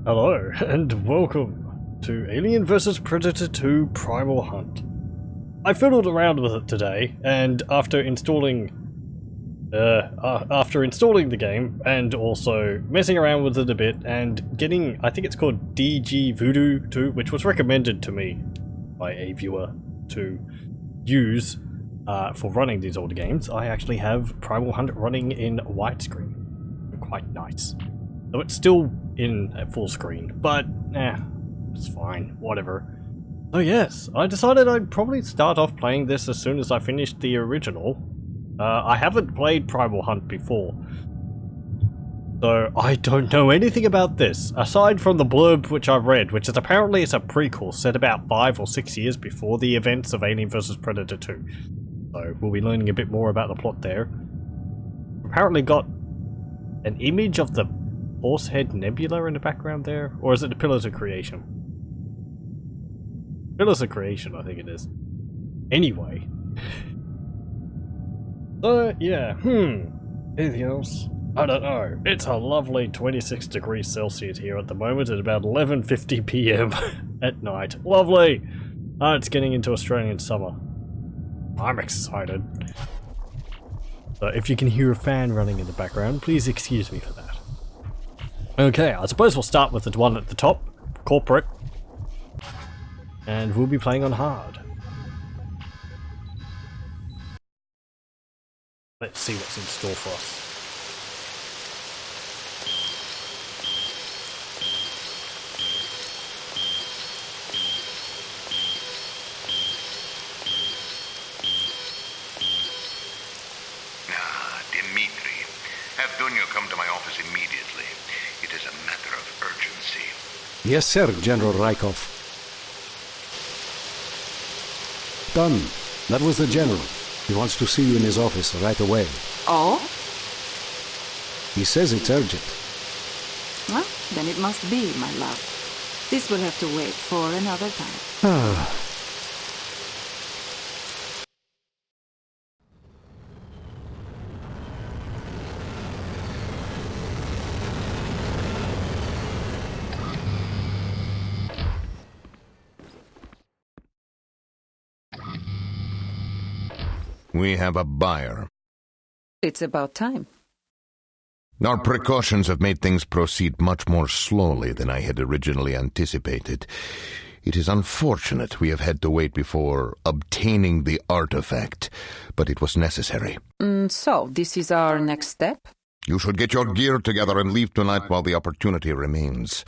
Hello, and welcome to Alien vs Predator 2 Primal Hunt. I fiddled around with it today, and after installing the game, and also messing around with it a bit, and getting, I think it's called DG Voodoo 2, which was recommended to me by a viewer to use for running these older games, I actually have Primal Hunt running in widescreen. Quite nice. So it's still in full screen, but it's fine, whatever. So yes, I decided I'd probably start off playing this as soon as I finished the original. I haven't played Primal Hunt before, so I don't know anything about this, aside from the blurb which I've read, which is apparently it's a prequel set about 5 or 6 years before the events of Alien vs Predator 2. So we'll be learning a bit more about the plot there. Apparently got an image of the Horsehead Nebula in the background there? Or is it the Pillars of Creation? Pillars of Creation, I think it is. Anyway. So, yeah, anything else? I don't know. It's a lovely 26 degrees Celsius here at the moment at about 11:50 PM at night. Lovely! It's getting into Australian summer. I'm excited. So if you can hear a fan running in the background, please excuse me for that. Okay, I suppose we'll start with the one at the top, corporate, and we'll be playing on hard. Let's see what's in store for us. Dimitri, have Dunya come to my office immediately. It is a matter of urgency. Yes, sir, General Rykov. Done. That was the General. He wants to see you in his office right away. Oh? He says it's urgent. Well, then it must be, my love. This will have to wait for another time. We have a buyer. It's about time. Our precautions have made things proceed much more slowly than I had originally anticipated. It is unfortunate we have had to wait before obtaining the artifact, but it was necessary. So, this is our next step? You should get your gear together and leave tonight while the opportunity remains.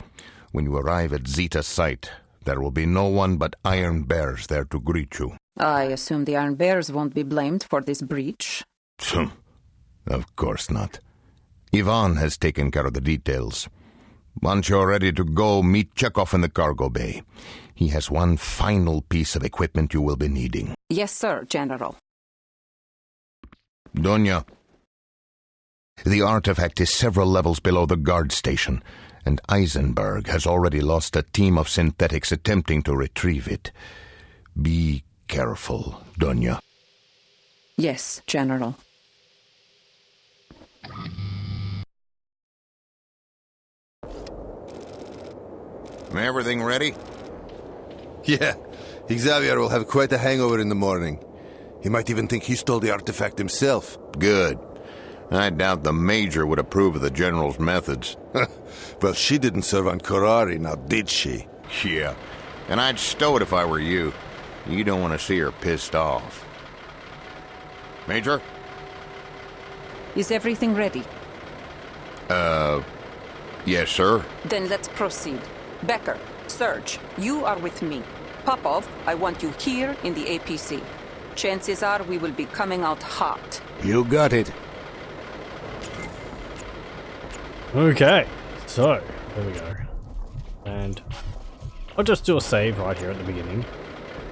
When you arrive at Zeta's site, there will be no one but Iron Bears there to greet you. I assume the Iron Bears won't be blamed for this breach. Of course not. Ivan has taken care of the details. Once you're ready to go, meet Chekhov in the cargo bay. He has one final piece of equipment you will be needing. Yes, sir, General. Dunya. The artifact is several levels below the guard station, and Eisenberg has already lost a team of synthetics attempting to retrieve it. Be careful, Dunya. Yes, General. Everything ready? Yeah, Xavier will have quite a hangover in the morning. He might even think he stole the artifact himself. Good. I doubt the Major would approve of the General's methods. Well, she didn't serve on Karari, now did she? Yeah, and I'd stow it if I were you. You don't want to see her pissed off. Major? Is everything ready? Yes, sir. Then let's proceed. Becker, Serge, you are with me. Popov, I want you here in the APC. Chances are we will be coming out hot. You got it. Okay, so, there we go. And I'll just do a save right here at the beginning.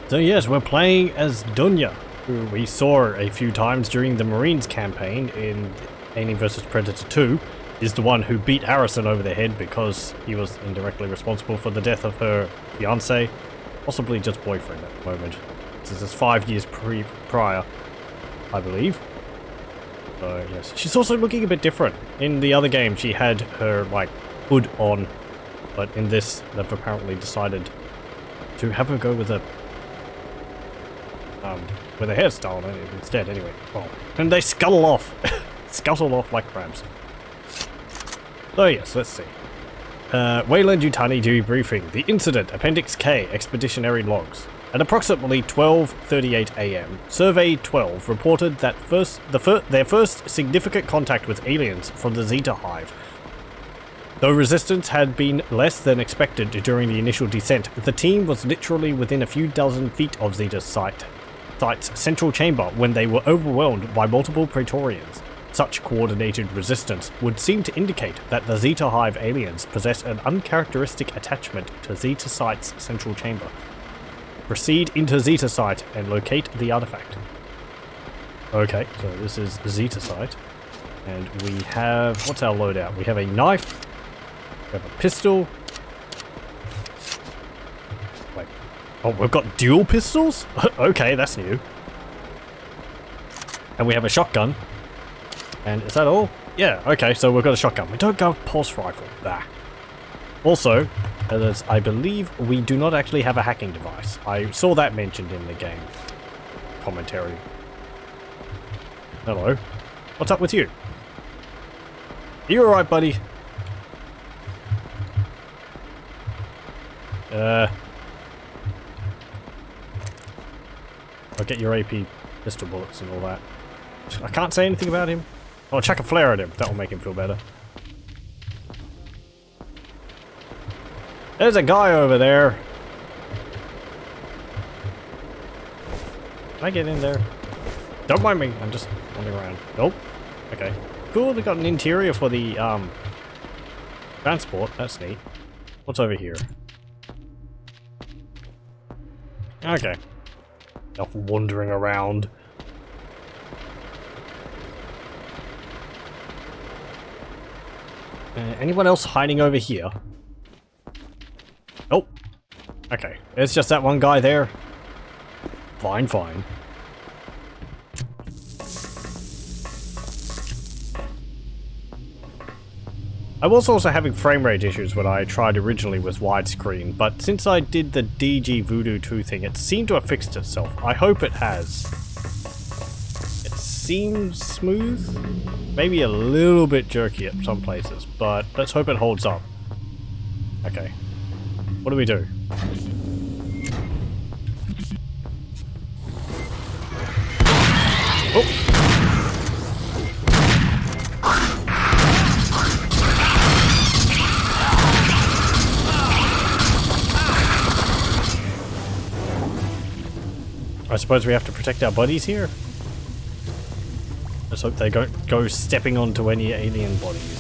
So yes, we're playing as Dunya, who we saw a few times during the Marines campaign in Alien vs Predator 2. Is the one who beat Harrison over the head because he was indirectly responsible for the death of her fiancé, possibly just boyfriend at the moment. This is 5 years prior, I believe. So yes, she's also looking a bit different. In the other game, she had her like hood on But in this, they've apparently decided to have her go with a hairstyle instead. Anyway, well, and they scuttle off, scuttle off like crabs. So yes, let's see. Weyland-Yutani debriefing. The incident, Appendix K, expeditionary logs. At approximately 12:38 AM, Survey 12 reported that their first significant contact with aliens from the Zeta Hive. Though resistance had been less than expected during the initial descent, the team was literally within a few dozen feet of Zeta's site's central chamber when they were overwhelmed by multiple Praetorians. Such coordinated resistance would seem to indicate that the Zeta Hive aliens possess an uncharacteristic attachment to Zeta Site's central chamber. Proceed into Zeta Site and locate the artifact. Okay, so this is Zeta Site. And we have... what's our loadout? We have a knife. We have a pistol. Wait. Oh, we've got dual pistols? Okay, that's new. And we have a shotgun. And is that all? Yeah, okay, so we've got a shotgun. We don't go pulse rifle. Bah. Also, as I believe we do not actually have a hacking device. I saw that mentioned in the game commentary. Hello. What's up with you? Are you alright, buddy? I'll get your AP pistol bullets and all that. I can't say anything about him. I'll chuck a flare at him. That will make him feel better. There's a guy over there. Can I get in there? Don't mind me. I'm just wandering around. Nope. Okay. Cool. We got an interior for the transport. That's neat. What's over here? Okay. Enough wandering around. Anyone else hiding over here? Nope. Okay. It's just that one guy there. Fine, fine. I was also having frame rate issues when I tried originally with widescreen, but since I did the DG Voodoo 2 thing, it seemed to have fixed itself. I hope it has. It seems smooth? Maybe a little bit jerky at some places, but let's hope it holds up. Okay. What do we do? Oh! I suppose we have to protect our buddies here? Let's hope they don't go stepping onto any alien bodies.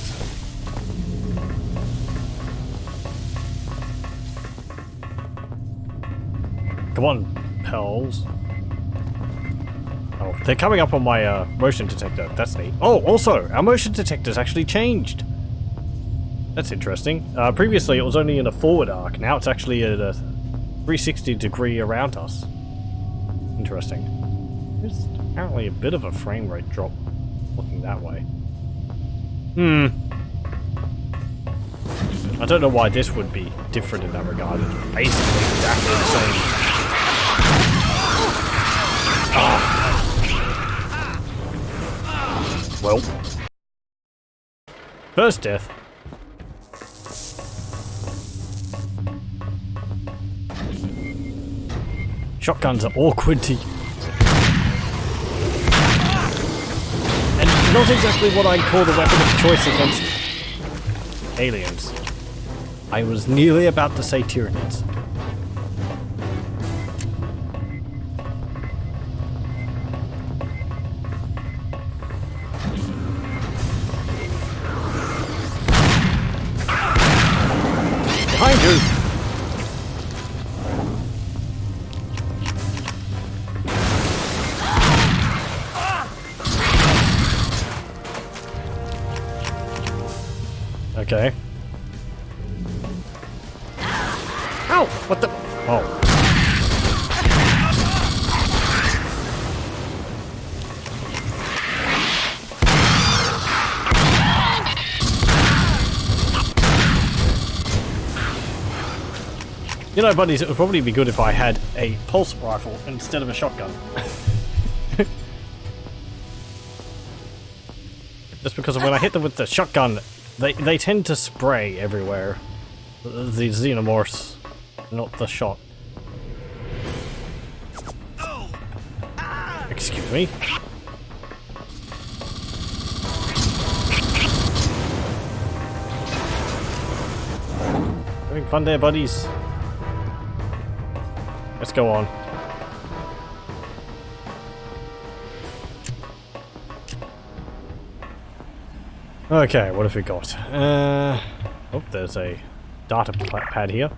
Come on, pals. Oh, they're coming up on my motion detector. That's neat. Oh, also, our motion detector's actually changed. That's interesting. Previously, it was only in a forward arc. Now it's actually at a 360 degree around us. Interesting. There's apparently a bit of a frame rate drop looking that way. I don't know why this would be different in that regard. It's basically exactly the same. Well. First death. Shotguns are awkward to use. And not exactly what I'd call the weapon of choice against aliens. I was nearly about to say Tyranids. Behind you! Okay. Ow! What the? Oh. You know, buddies, it would probably be good if I had a pulse rifle instead of a shotgun. Just because when I hit them with the shotgun, they tend to spray everywhere. The xenomorphs, not the shot. Excuse me. Having fun there, buddies. Let's go on. Okay, what have we got? Oh, there's a data pad here.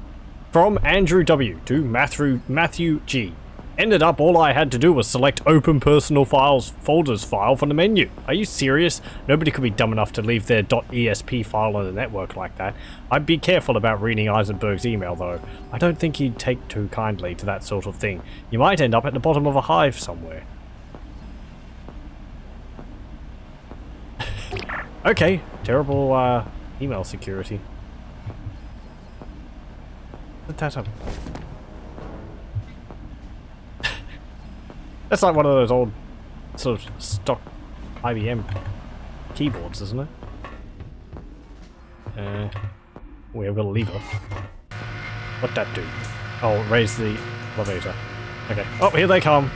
From Andrew W. to Matthew G. Ended up, all I had to do was select Open Personal Files Folders file from the menu. Are you serious? Nobody could be dumb enough to leave their .esp file on the network like that. I'd be careful about reading Eisenberg's email, though. I don't think he'd take too kindly to that sort of thing. You might end up at the bottom of a hive somewhere. Okay, terrible email security. Put that up. That's like one of those old sort of stock IBM keyboards, isn't it? We have got a lever. What'd that do? Oh, raise the elevator. Okay. Oh, here they come.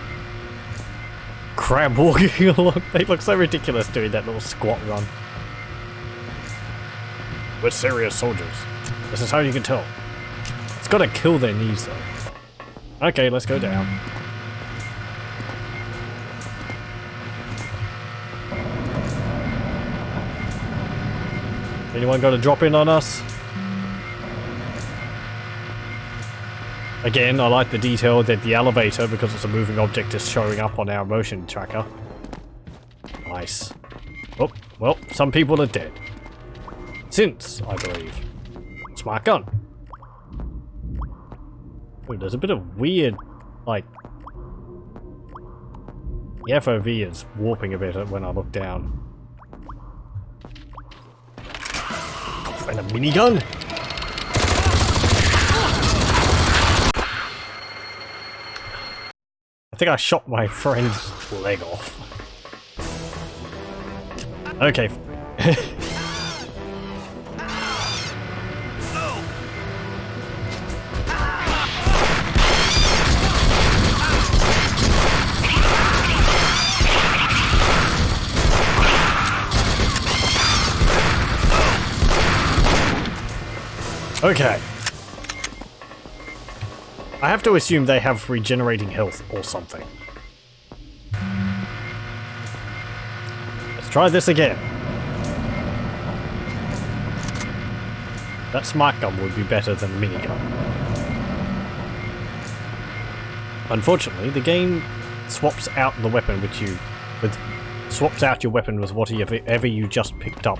Crab walking along. They look so ridiculous doing that little squat run. We're serious soldiers. This is how you can tell. It's gotta kill their knees though. Okay, let's go down. Anyone got to drop in on us? Again, I like the detail that the elevator, because it's a moving object, is showing up on our motion tracker. Nice. Oh, well, some people are dead. Since, I believe. Smart gun. Ooh, there's a bit of weird, like... The FOV is warping a bit when I look down. And a minigun? I think I shot my friend's leg off. Okay. Okay. I have to assume they have regenerating health or something. Let's try this again. That smart gun would be better than the minigun. Unfortunately, the game swaps out the weapon swaps out your weapon with whatever you just picked up.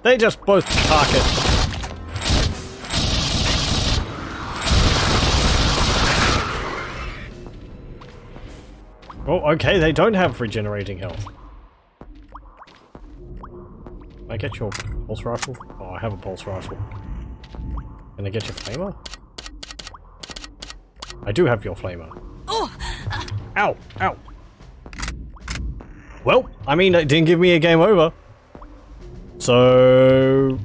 They just both target. Oh, okay, they don't have regenerating health. Can I get your pulse rifle? Oh, I have a pulse rifle. Can I get your flamer? I do have your flamer. Oh. Ow! Ow! Well, I mean, it didn't give me a game over. So,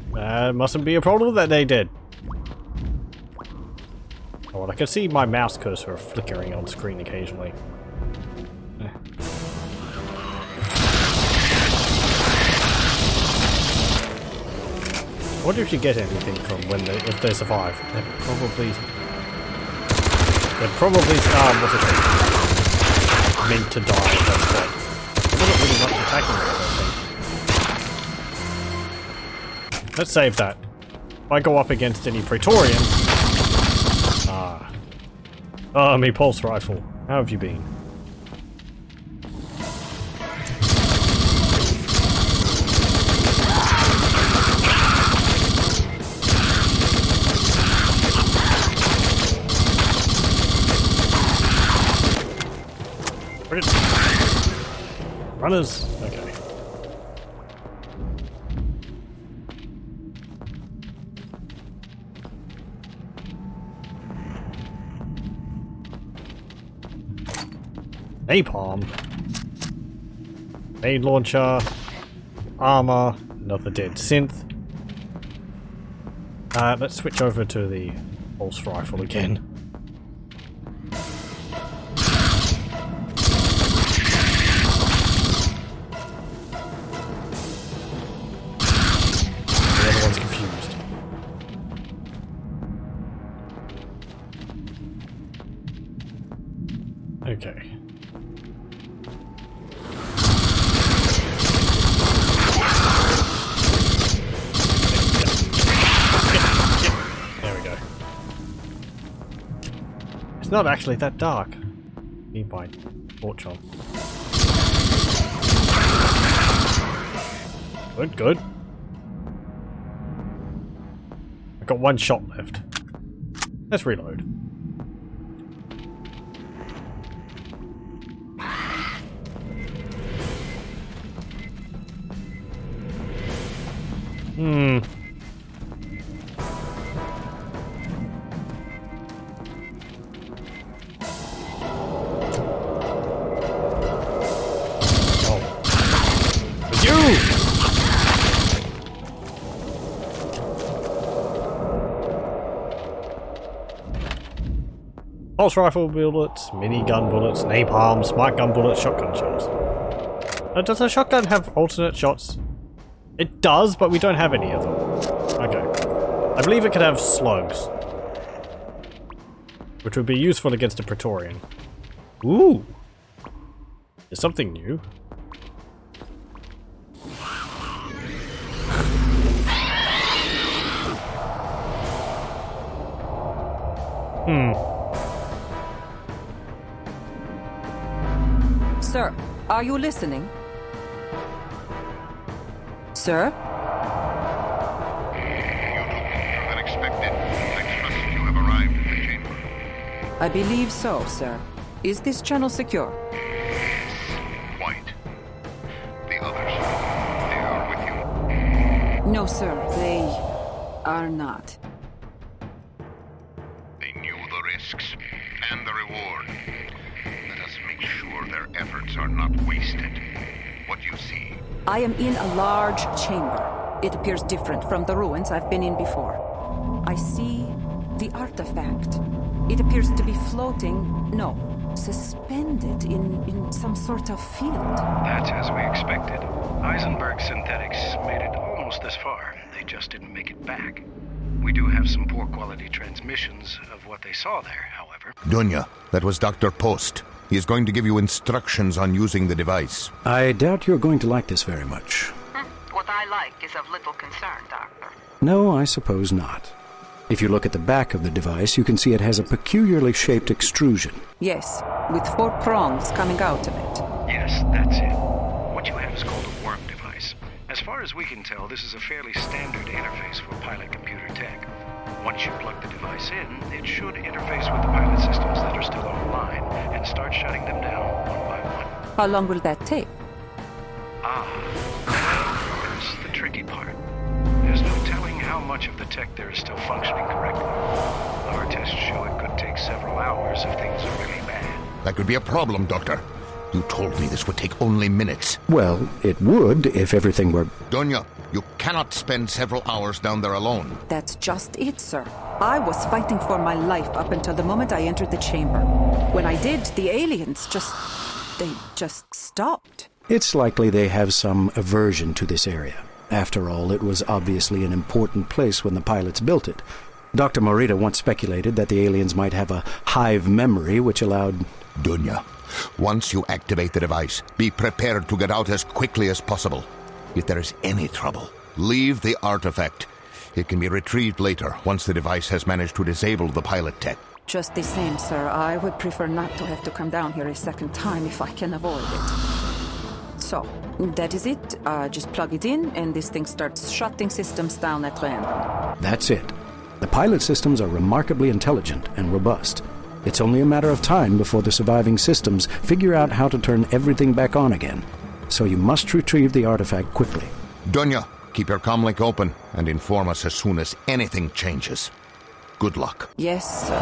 mustn't be a problem that they did. Oh, well, I can see my mouse cursor flickering on screen occasionally. I wonder if you get anything from if they survive. They're probably what's it called? Meant to die at that point. There wasn't really much attacking them, I don't think. Let's save that. If I go up against any Praetorians... Ah. Oh, me pulse rifle. How have you been? runners. Okay. Napalm. Main launcher. Armor. Another dead synth. Let's switch over to the pulse rifle again. The other one's confused. Okay. It's not actually that dark. Need my torch on. Good, good. I've got one shot left. Let's reload. Pulse rifle bullets, minigun bullets, napalm, smart gun bullets, shotgun shells. Does a shotgun have alternate shots? It does, but we don't have any of them. Okay. I believe it could have slugs. Which would be useful against a Praetorian. Ooh! There's something new. Sir, are you listening? Sir? Than expected. I trust you have arrived at the chamber. I believe so, sir. Is this channel secure? Quite. The others, they are with you. No, sir. They are not. They knew the risks and the reward. Let us make sure their efforts are not wasted. What you see. I am in a large chamber. It appears different from the ruins I've been in before. I see the artifact. It appears to be floating, no, suspended in some sort of field. That's as we expected. Eisenberg Synthetics made it almost this far. They just didn't make it back. We do have some poor quality transmissions of what they saw there, however. Dunya, that was Dr. Post. He is going to give you instructions on using the device. I doubt you're going to like this very much. What I like is of little concern, Doctor. No, I suppose not. If you look at the back of the device, you can see it has a peculiarly shaped extrusion. Yes, with 4 prongs coming out of it. Yes, that's it. What you have is called a worm device. As far as we can tell, this is a fairly standard interface for pilot computer tech. Once you plug the device in, it should interface with the pilot systems that are still online and start shutting them down one by one. How long will that take? That's the tricky part. There's no telling how much of the tech there is still functioning correctly. Our tests show it could take several hours if things are really bad. That could be a problem, Doctor. You told me this would take only minutes. Well, it would if everything were... Dunya, you cannot spend several hours down there alone. That's just it, sir. I was fighting for my life up until the moment I entered the chamber. When I did, the aliens they just stopped. It's likely they have some aversion to this area. After all, it was obviously an important place when the pilots built it. Dr. Morita once speculated that the aliens might have a hive memory which allowed... Dunya, once you activate the device, be prepared to get out as quickly as possible. If there is any trouble, leave the artifact. It can be retrieved later once the device has managed to disable the pilot tech. Just the same, sir. I would prefer not to have to come down here a second time if I can avoid it. So, that is it. Just plug it in, and this thing starts shutting systems down at random. That's it. The pilot systems are remarkably intelligent and robust. It's only a matter of time before the surviving systems figure out how to turn everything back on again. so you must retrieve the artifact quickly. Donya, keep your comlink open and inform us as soon as anything changes. Good luck. Yes, sir.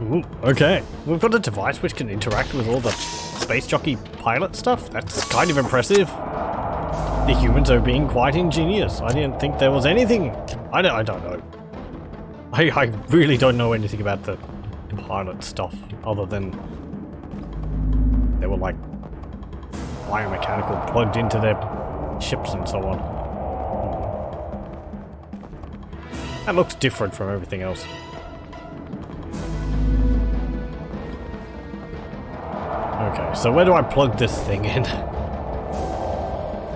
Ooh, okay. We've got a device which can interact with all the space jockey pilot stuff. That's kind of impressive. The humans are being quite ingenious. I didn't think there was anything. I don't know. I really don't know anything about the pilot stuff other than they were like biomechanical plugged into their ships and so on. That looks different from everything else. Okay, so where do I plug this thing in?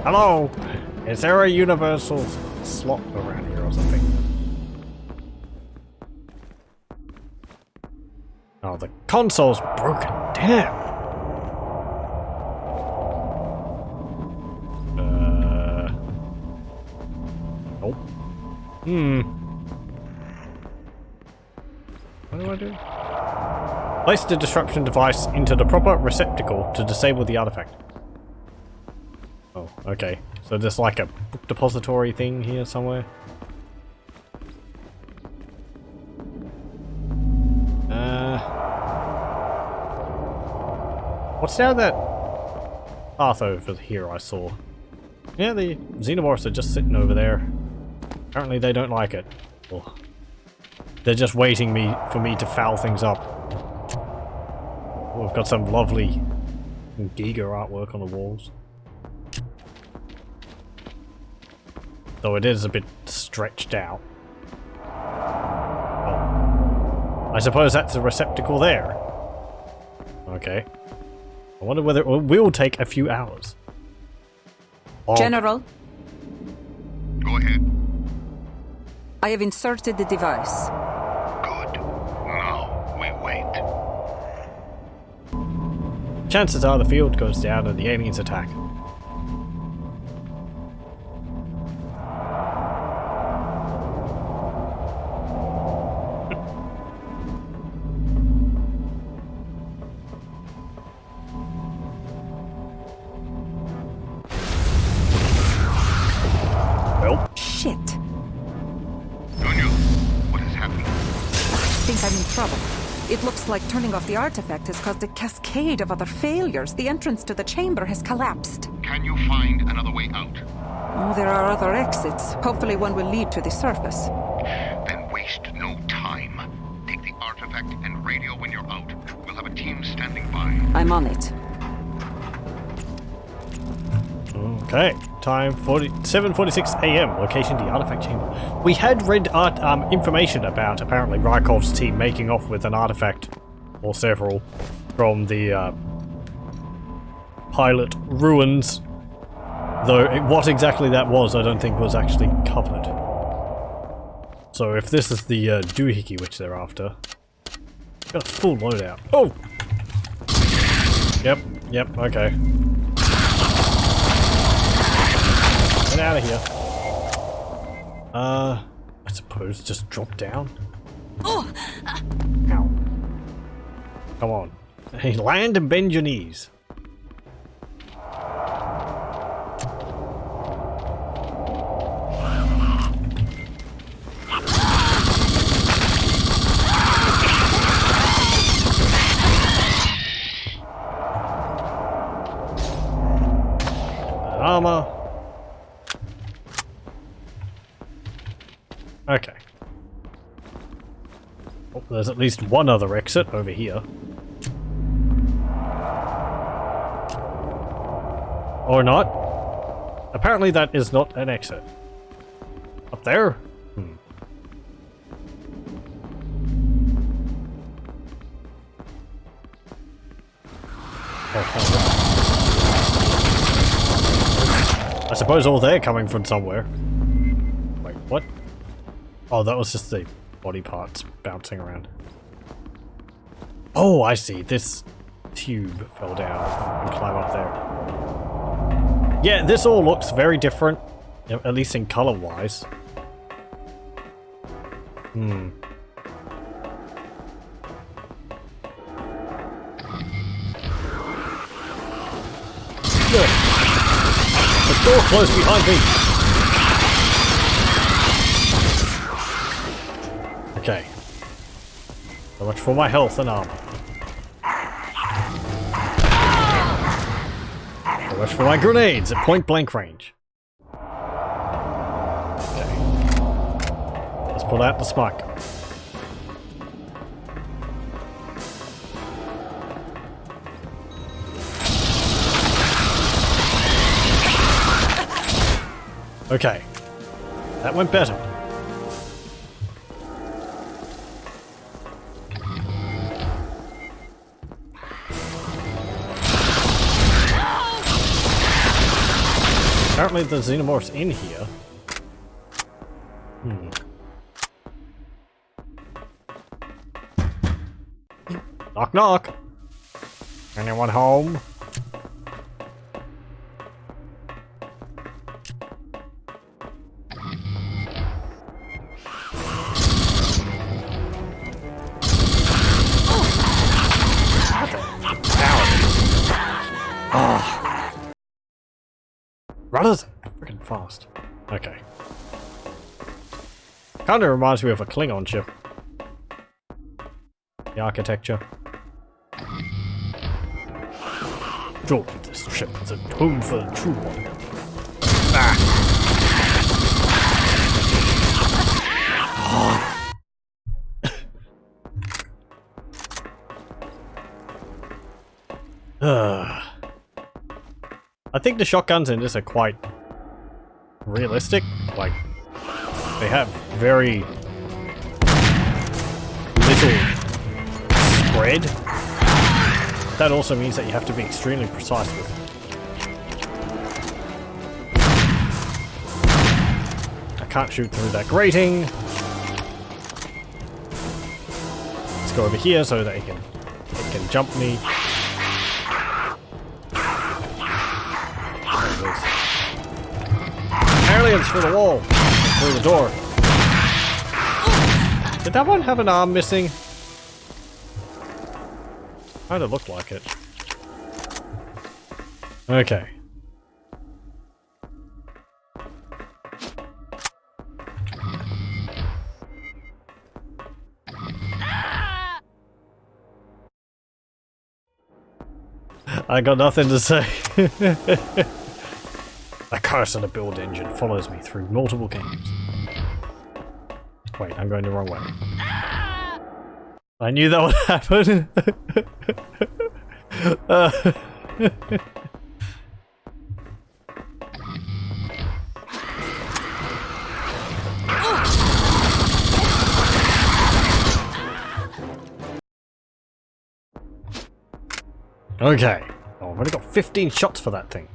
Hello? Is there a universal slot around here or something? Oh, the console's broken. Damn! Nope. What do I do? Place the disruption device into the proper receptacle to disable the artifact. Oh, okay. So there's like a book depository thing here somewhere. What's down that path over here I saw? Yeah, the xenomorphs are just sitting over there. Apparently they don't like it. Well, they're just waiting for me to foul things up. We've got some lovely Giga artwork on the walls. Though it is a bit stretched out. Oh. I suppose that's a receptacle there. Okay. I wonder whether it will take a few hours. Oh. General, Go ahead. I have inserted the device. Good. Now we wait. Chances are the field goes down and the aliens attack. Well, Shit. Donya, what has happened? I think I'm in trouble. It looks like turning off the artifact has caused a cascade of other failures. The entrance to the chamber has collapsed. Can you find another way out? Oh, there are other exits. Hopefully one will lead to the surface. Then waste no time. Take the artifact and radio when you're out. We'll have a team standing by. I'm on it. okay. Time 7:46 a.m. Location: the artifact chamber. We had read information about apparently Rykov's team making off with an artifact or several from the pilot ruins. Though what exactly that was, I don't think was actually covered. So if this is the doohickey which they're after, got a full loadout. Oh. Yep. Okay. Get out of here. I suppose just drop down. Oh! Ow. Come on. Hey, land and bend your knees. Armor. Okay. Oh, there's at least one other exit over here. Or not. Apparently that is not an exit. Up there? I suppose all they're coming from somewhere. Wait, what? Oh, that was just the body parts bouncing around. Oh, I see. This tube fell down and climb up there. Yeah, this all looks very different, at least in color-wise. careful! The door closed behind me! Okay. So much for my health and armor. So much for my grenades at point blank range. Okay. Let's pull out the smoke. Okay. That went better. Apparently the xenomorph's in here. Knock knock! Anyone home? Runners! Freaking fast. Okay. Kinda reminds me of a Klingon ship. The architecture. Sure, this ship is a home for the true one. Ah! I think the shotguns in this are quite realistic. Like, they have very little spread. That also means that you have to be extremely precise with it. I can't shoot through that grating. Let's go over here so that it can jump me. Aliens through the wall! Through the door. Did that one have an arm missing? Kinda looked like it. Okay. I got nothing to say. The curse of the build engine follows me through multiple games. Wait, I'm going the wrong way. I knew that would happen. Okay. Oh, I've only got 15 shots for that thing.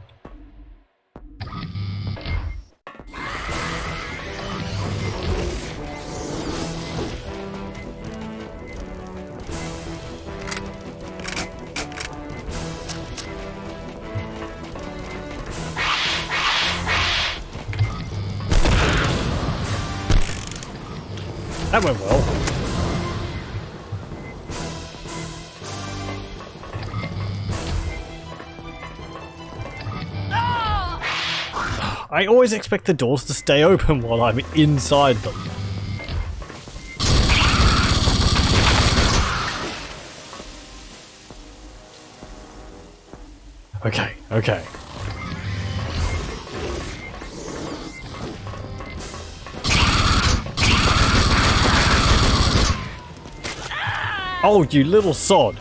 That went well. I always expect the doors to stay open while I'm inside them. Okay, okay. Oh, you little sod.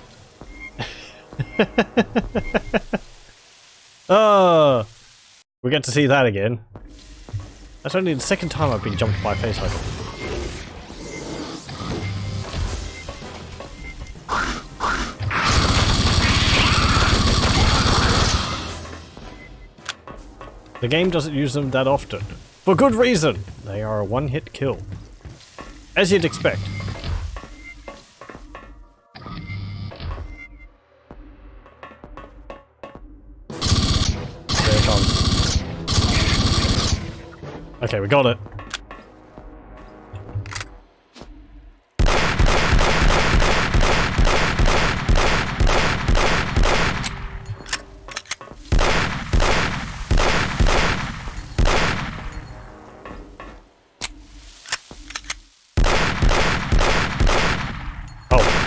We get to see that again. That's only the second time I've been jumped by a facehugger. The game doesn't use them that often. For good reason! They are a one-hit kill. As you'd expect. There it comes. Okay, we got it.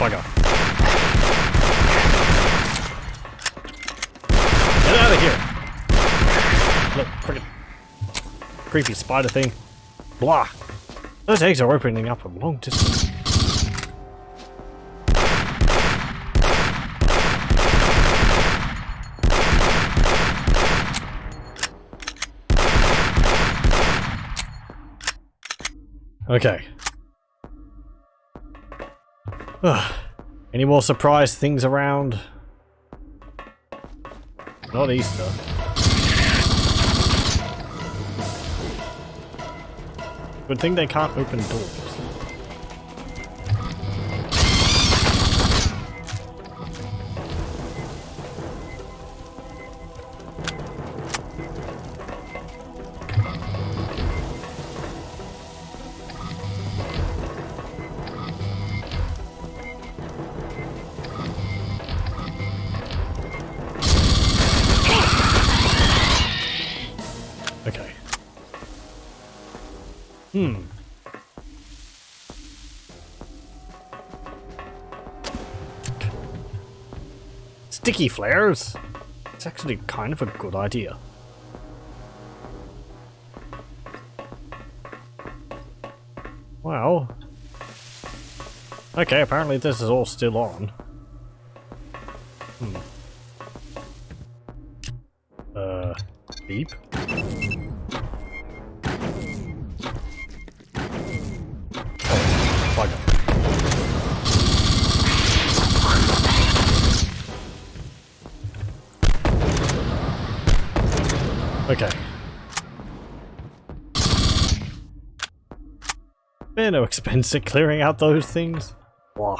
bugger. Get out of here! Look, friggin' creepy spider thing. Blah! Those eggs are opening up a long distance. Okay. Any more surprise things around? Not Easter. Good thing they can't open doors. Okay. Sticky flares? It's actually kind of a good idea. Well... Okay, apparently this is all still on. Beep? Bugger. Okay. They're no expense at clearing out those things. Blah.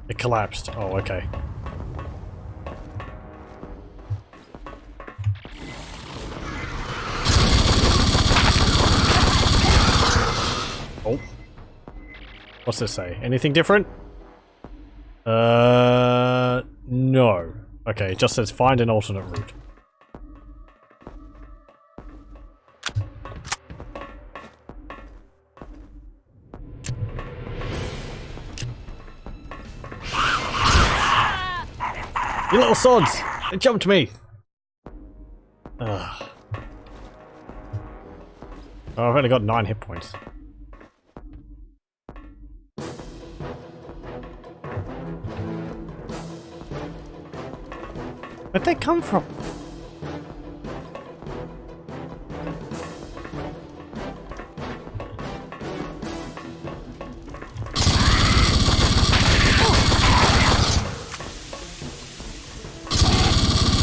It collapsed. Oh, okay. Oh. What's this say? Anything different? No. Okay, it just says find an alternate route. You little sods! They jumped me! Ugh. Oh, I've only got 9 hit points. Where'd they come from?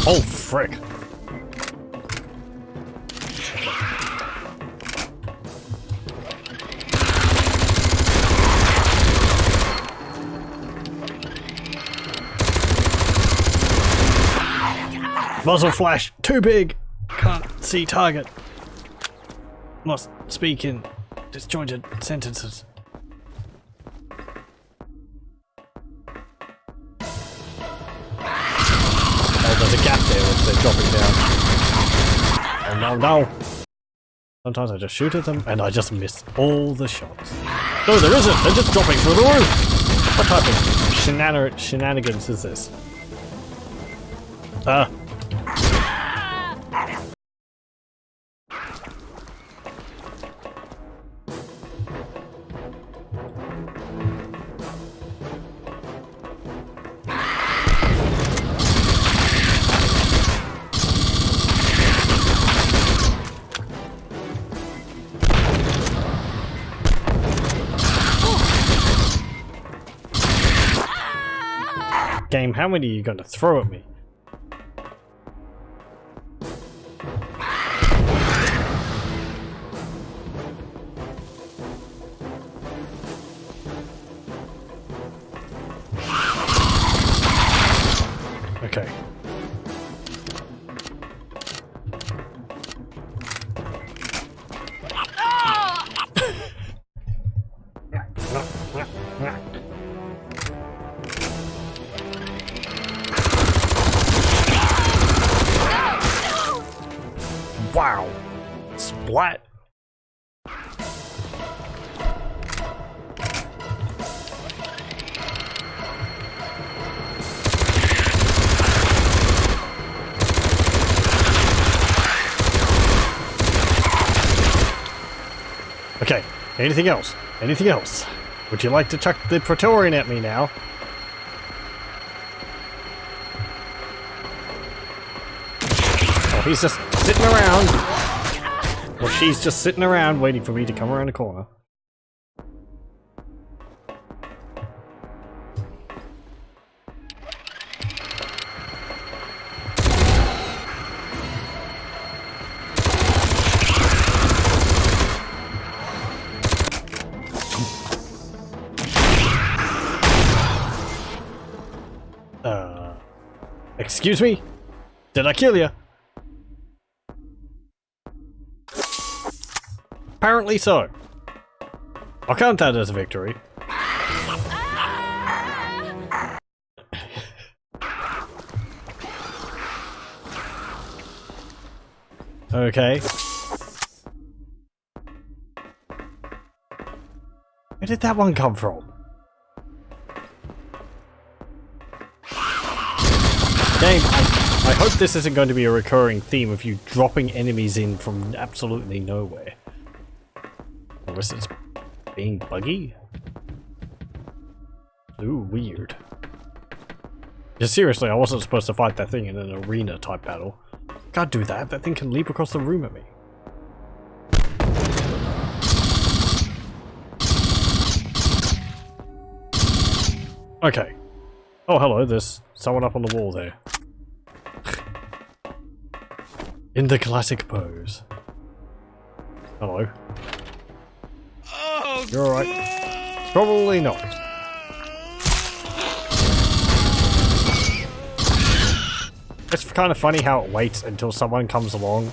Oh, frick. Muzzle flash, too big. Can't see target. Must speak in disjointed sentences. Oh, there's a gap there which they're dropping down. Oh no, no. Sometimes I just shoot at them and I just miss all the shots. No, there isn't. They're just dropping through the roof. What type of shenanigans is this? Game, how many are you going to throw at me? Okay. Wow. Splat. Okay, anything else? Anything else? Would you like to chuck the Praetorian at me now? Oh, he's just sitting around. Well, she's just sitting around waiting for me to come around the corner. Excuse me? Did I kill you? Apparently so. I'll count that as a victory. Okay. Where did that one come from? Game, I hope this isn't going to be a recurring theme of you dropping enemies in from absolutely nowhere. Or is it being buggy? Ooh, weird. Yeah, seriously, I wasn't supposed to fight that thing in an arena type battle. Can't do that, that thing can leap across the room at me. Okay. Oh, hello, there's someone up on the wall there. In the classic pose. Hello. Oh, you're alright. Probably not. It's kind of funny how it waits until someone comes along.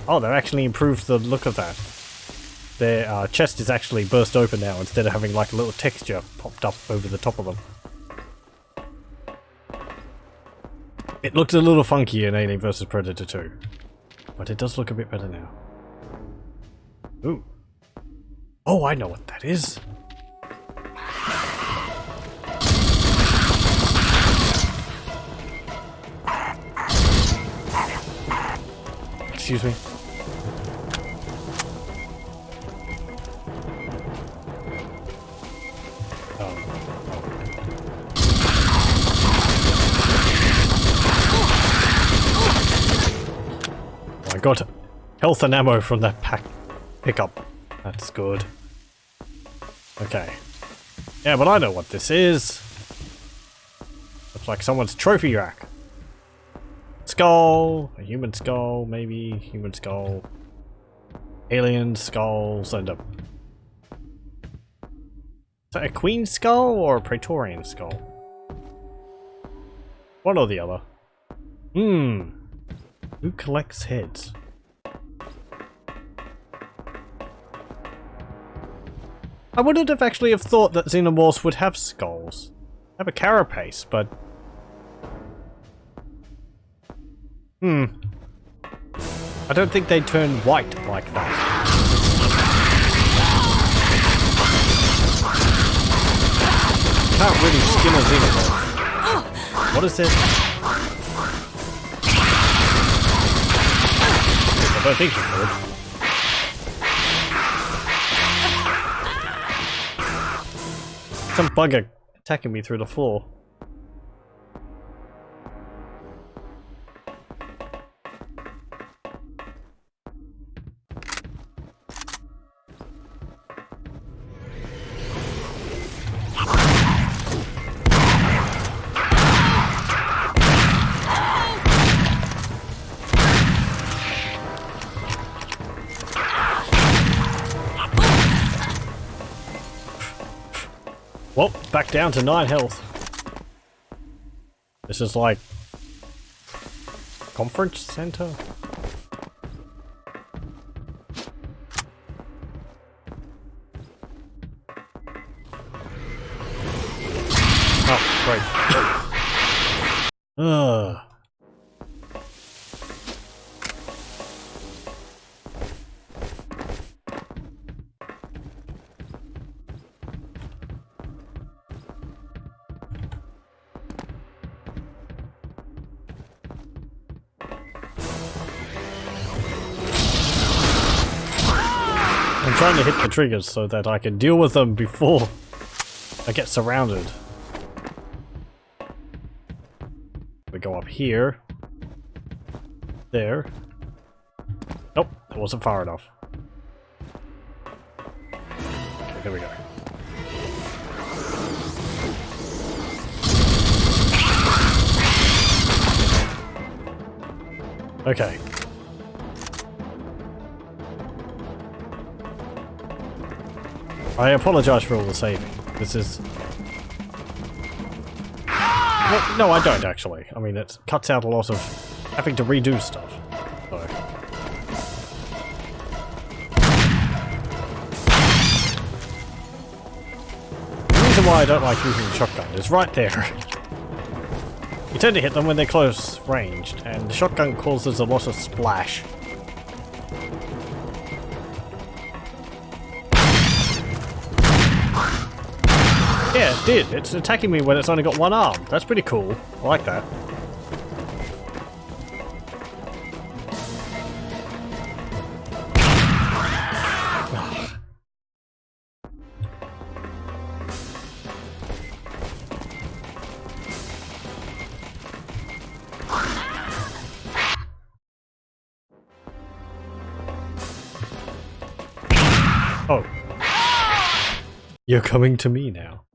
Oh, they've actually improved the look of that. Their chest is actually burst open now instead of having like a little texture popped up over the top of them. It looked a little funky in Alien vs Predator 2, but it does look a bit better now. Ooh. Oh, I know what that is. Excuse me. I got health and ammo from that pickup. That's good. Okay. Yeah, but I know what this is. Looks like someone's trophy rack. Skull, a human skull, maybe human skull, alien skulls, and a queen skull or a Praetorian skull? One or the other. Who collects heads? I wouldn't have actually have thought that xenomorphs would have skulls. Have a carapace, but... I don't think they'd turn white like that. Can't really skin a xenomorph. What is it? I don't think you could. Some bugger attacking me through the floor. Well, back down to 9 health. This is like... conference center? Oh, great. I'm trying to hit the triggers so that I can deal with them before I get surrounded. We go up here. There. Nope, that wasn't far enough. Okay, there we go. Okay. I apologize for all the saving. This is... Well, no, I don't actually. I mean, it cuts out a lot of having to redo stuff. So. The reason why I don't like using the shotgun is right there. You tend to hit them when they're close ranged, and the shotgun causes a lot of splash. Yeah, it did. It's attacking me when it's only got one arm. That's pretty cool. I like that. Oh. You're coming to me now.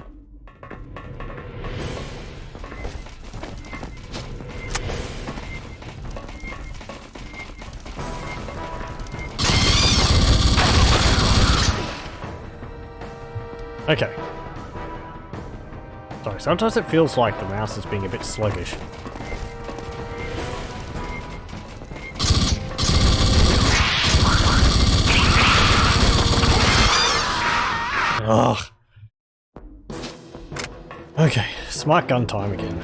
Okay. Sorry, sometimes it feels like the mouse is being a bit sluggish. Ugh. Okay, smart gun time again.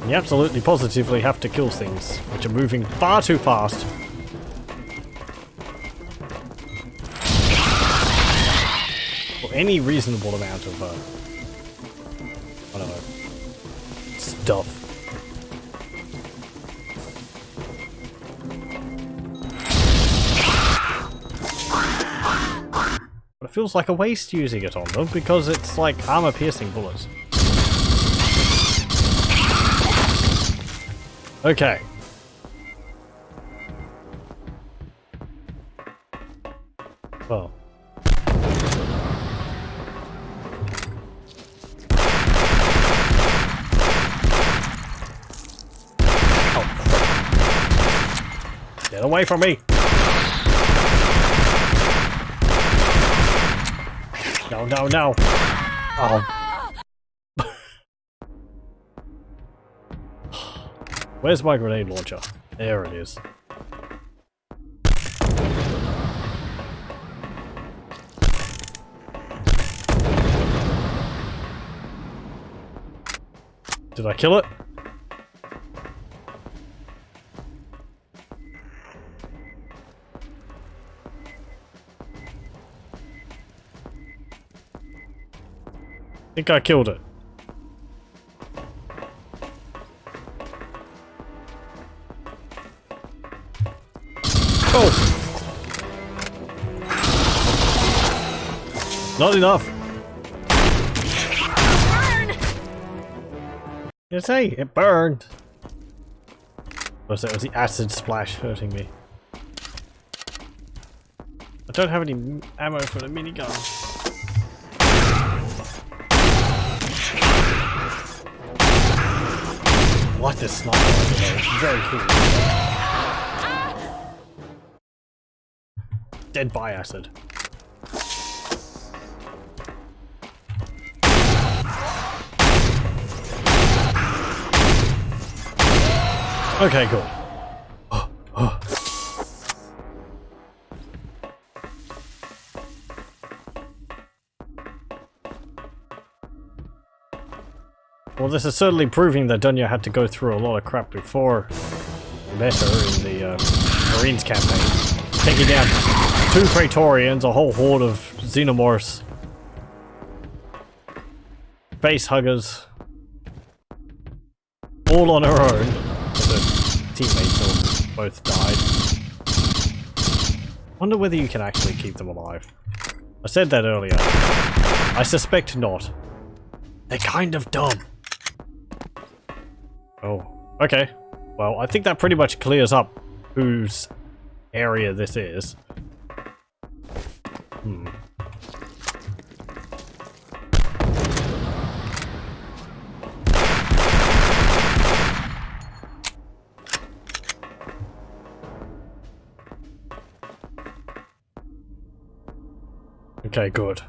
You absolutely positively have to kill things, which are moving far too fast. For any reasonable amount of, I don't know, stuff. But it feels like a waste using it on them because it's like armor-piercing bullets. Okay. Well. Oh. Get away from me! No, no, no! Oh. Where's my grenade launcher? There it is. Did I kill it? I think I killed it. Oh! Not enough. You say it burned. Was it the acid splash hurting me? I don't have any ammo for the minigun. I like this sniper rifle though, it's very cool. Dead by acid. Okay, cool. Well, this is certainly proving that Dunya had to go through a lot of crap before Meta in the Marines campaign. Taking down 2 Praetorians, a whole horde of Xenomorphs, face huggers, all on her own. teammates have both died. Wonder whether you can actually keep them alive. I said that earlier. I suspect not. They're kind of dumb. Oh, okay. Well, I think that pretty much clears up whose area this is. Okay, good. I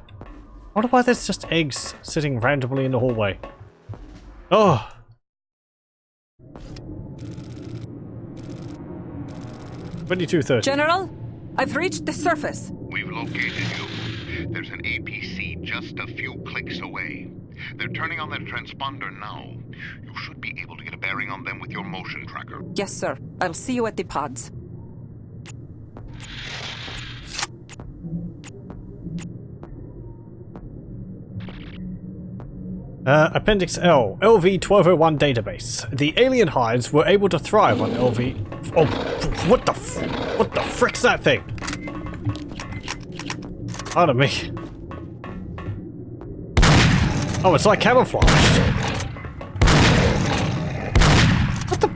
wonder why there's just eggs sitting randomly in the hallway. Oh! $22.30. General, I've reached the surface. We've located you. There's an APC just a few clicks away. They're turning on their transponder now. You should be able to get a bearing on them with your motion tracker. Yes, sir. I'll see you at the pods. Appendix L, LV-1201 database. The alien hides were able to thrive on LV... Oh, what the frick's that thing? Pardon me. Oh, it's like camouflage. What the...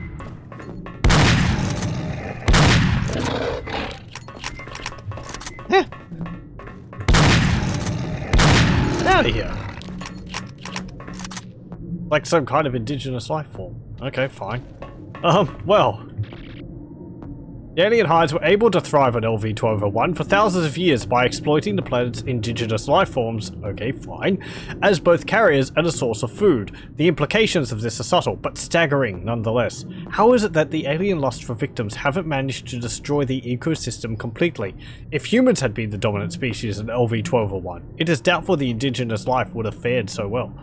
Out of here. Like some kind of indigenous life form. Okay, fine. Well. The alien hides were able to thrive on LV-1201 for thousands of years by exploiting the planet's indigenous life forms, okay, fine, as both carriers and a source of food. The implications of this are subtle, but staggering nonetheless. How is it that the alien lust for victims haven't managed to destroy the ecosystem completely? If humans had been the dominant species in LV-1201, it is doubtful the indigenous life would have fared so well.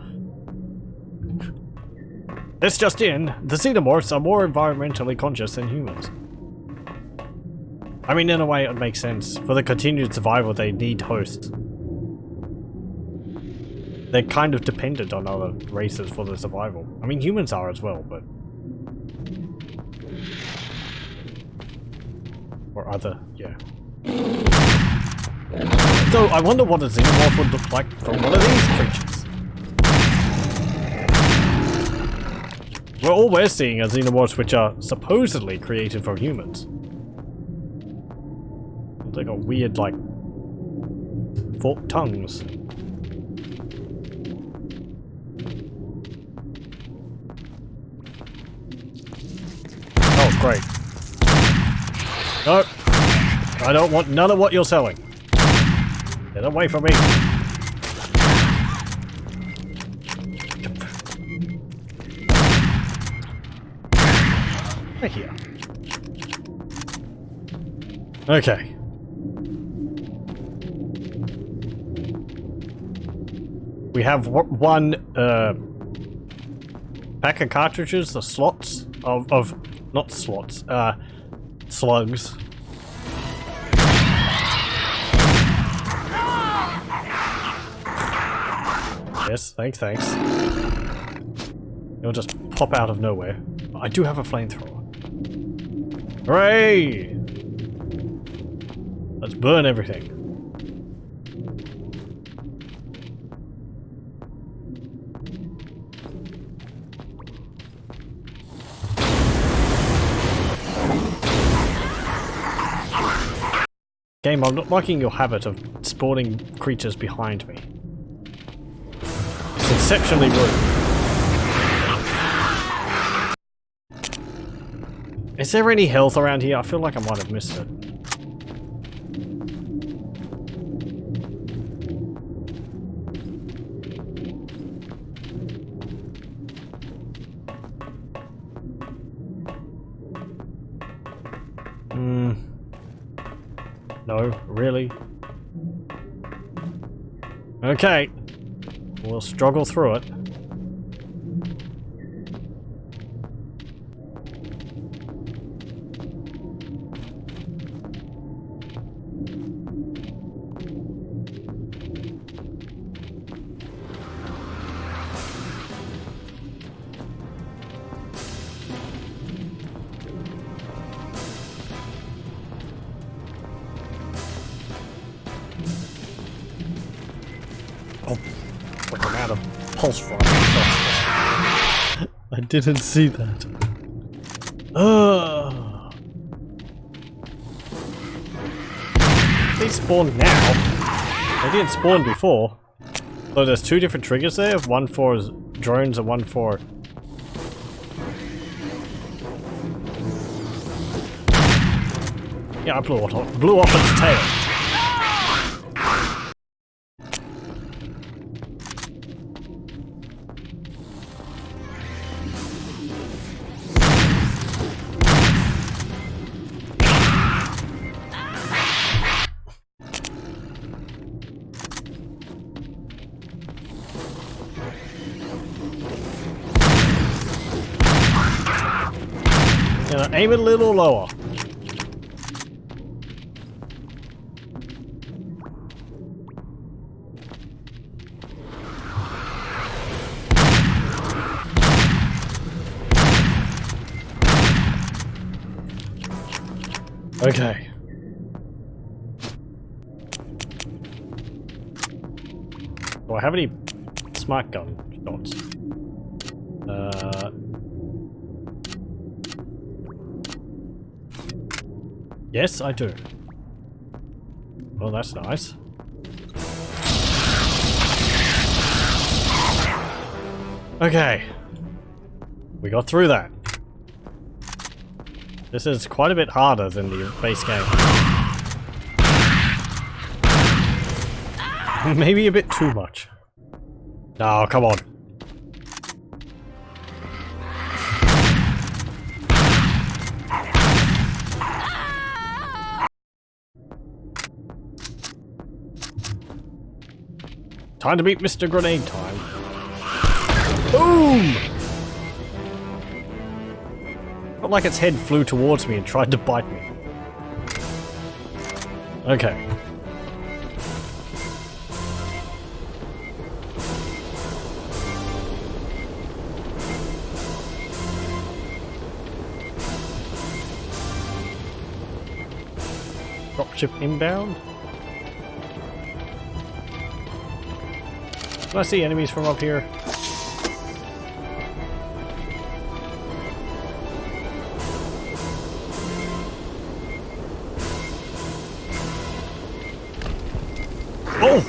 This just in, the xenomorphs are more environmentally conscious than humans. I mean, in a way, it makes sense. For the continued survival, they need hosts. They're kind of dependent on other races for their survival. I mean, humans are as well, but... Or other, yeah. So, I wonder what a xenomorph would look like from one of these creatures. Well, all we're seeing are xenomorphs which are supposedly created from humans. They got weird, like, forked tongues. Oh, great. No! I don't want none of what you're selling. Get away from me. Right here. Okay. We have one pack of cartridges, the slots of not slots, slugs. Yes, thanks. It'll just pop out of nowhere. I do have a flamethrower. Hooray! Let's burn everything. Game, I'm not liking your habit of spawning creatures behind me. It's exceptionally rude. Is there any health around here? I feel like I might have missed it. No, really? Okay. We'll struggle through it. pulse fire. I didn't see that. They spawn now. They didn't spawn before. So there's two different triggers there. One for drones and one for... Yeah, I blew off its tail. Aim it a little lower. Okay. Do I have any smart gun shots? Yes, I do. Well, that's nice. Okay. We got through that. This is quite a bit harder than the base game. Maybe a bit too much. No, come on. Time to beat Mr. Grenade Time. Boom! Felt like its head flew towards me and tried to bite me. Okay. Dropship inbound? Can I see enemies from up here? Oh!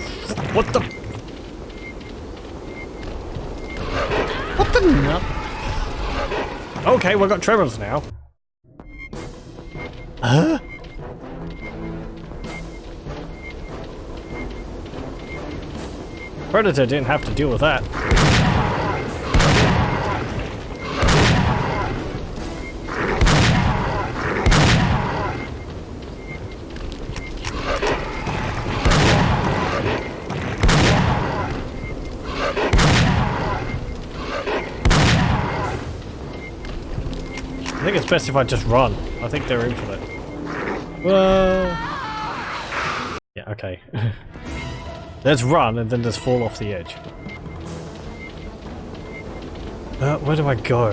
What the? What the nut? Okay, we've got tremors now. Huh? Predator didn't have to deal with that. I think it's best if I just run. I think they're in for it. Well... Yeah, okay. Let's run and then just fall off the edge. Where do I go?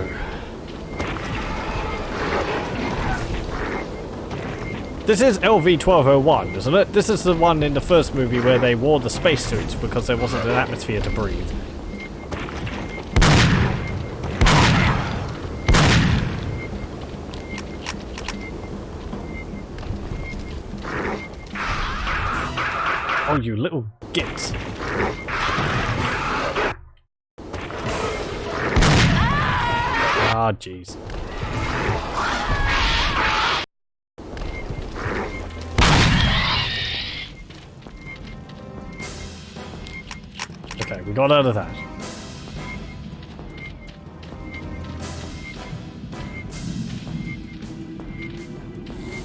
This is LV-1201, isn't it? This is the one in the first movie where they wore the spacesuits because there wasn't an atmosphere to breathe. Oh, you little gits. Ah, jeez. Okay, we got out of that.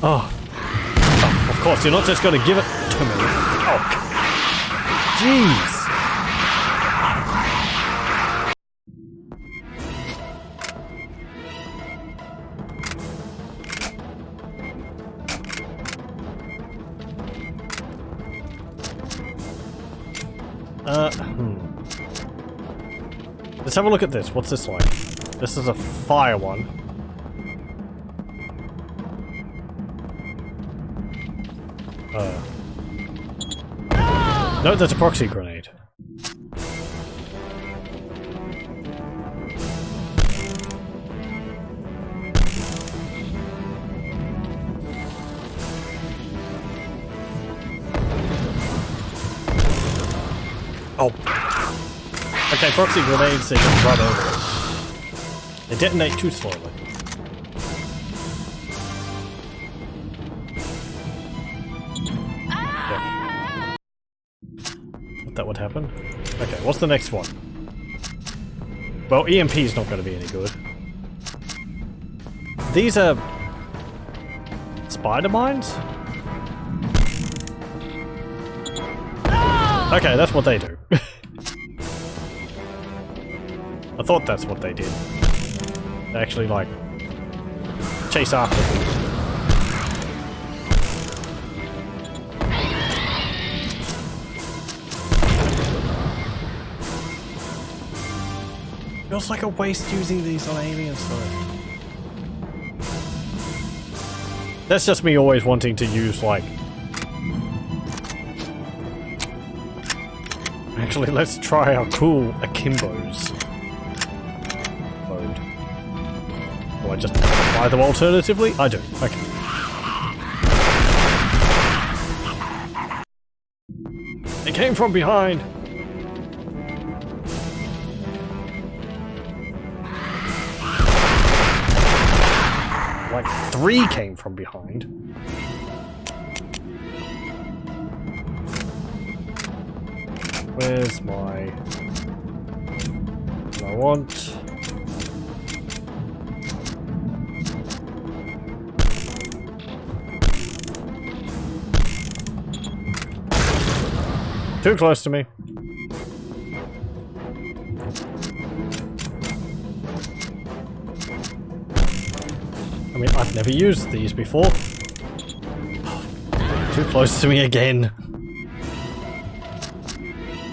Oh. Oh, of course, you're not just going to give it to me. Oh, jeez. Let's have a look at this. What's this like? This is a fire one. No, that's a proxy grenade. proxy grenades, they just run over it. They detonate too slowly. Yeah. Thought that would happen. Okay, what's the next one? Well, EMP is not going to be any good. These are... spider mines? Okay, that's what they do. I thought that's what they did. They actually, like, chase after things. Feels like a waste using these on aliens, though. That's just me always wanting to use, like... Actually, let's try our cool akimbos. Mode. Or I just buy them alternatively? I do. Okay. It came from behind! Like 3 came from behind. Where's my... what I want? Too close to me. I mean, I've never used these before. Too close to me again.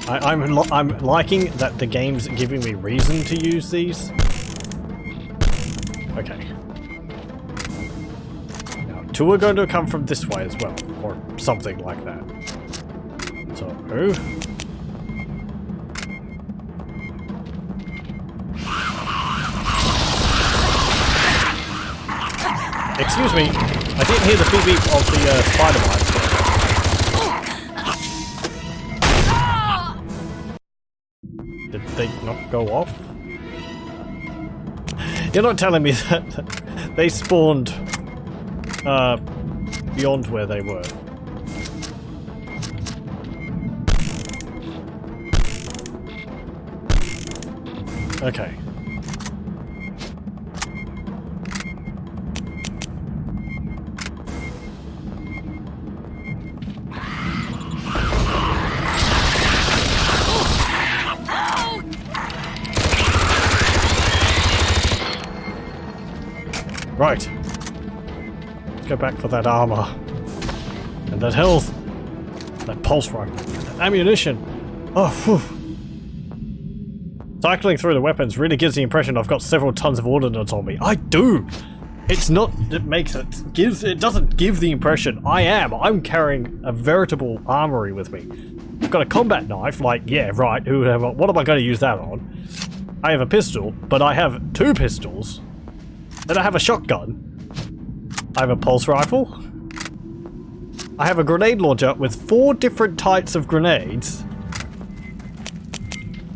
I'm liking that the game's giving me reason to use these. Okay. Now, 2 are going to come from this way as well, or something like that. So, excuse me, I didn't hear the beep beep of the spider mines. Did they not go off? You're not telling me that they spawned beyond where they were. Okay. Right. Let's go back for that armor. And that health. That pulse rifle. That ammunition. Oh, phew. Cycling through the weapons really gives the impression I've got several tons of ordnance on me. I do! It's not... it doesn't give the impression I'm carrying a veritable armory with me. I've got a combat knife, like, yeah, right, whoever. What am I going to use that on? I have a pistol, but I have 2 pistols. Then I have a shotgun. I have a pulse rifle. I have a grenade launcher with 4 different types of grenades.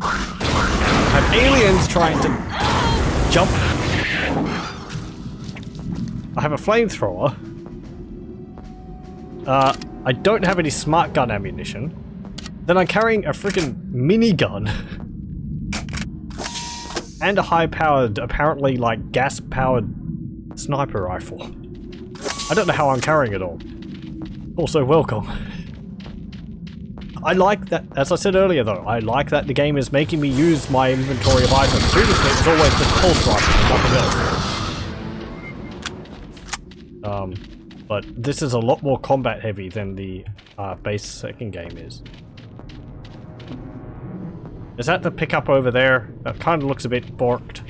I have aliens trying to jump. I have a flamethrower. I don't have any smart gun ammunition. Then I'm carrying a freaking minigun. And a high-powered, apparently like gas-powered sniper rifle. I don't know how I'm carrying it all. Also, welcome. I like that, as I said earlier though, I like that the game is making me use my inventory of items. Previously it was always just pulse rifle and nothing else. But this is a lot more combat heavy than the base second game is. Is that the pickup over there? That kind of looks a bit borked.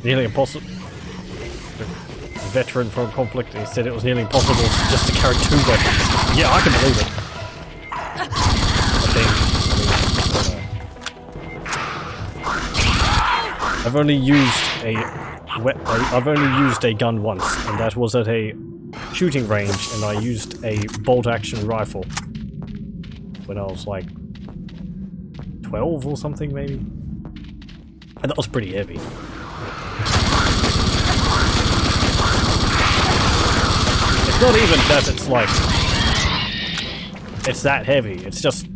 Nearly impossible. A veteran from conflict, he said it was nearly impossible just to carry 2 weapons. Yeah, I can believe it. I've only used a gun once, and that was at a shooting range and I used a bolt-action rifle when I was like 12 or something maybe. And that was pretty heavy. It's not even that it's like... it's that heavy, it's just...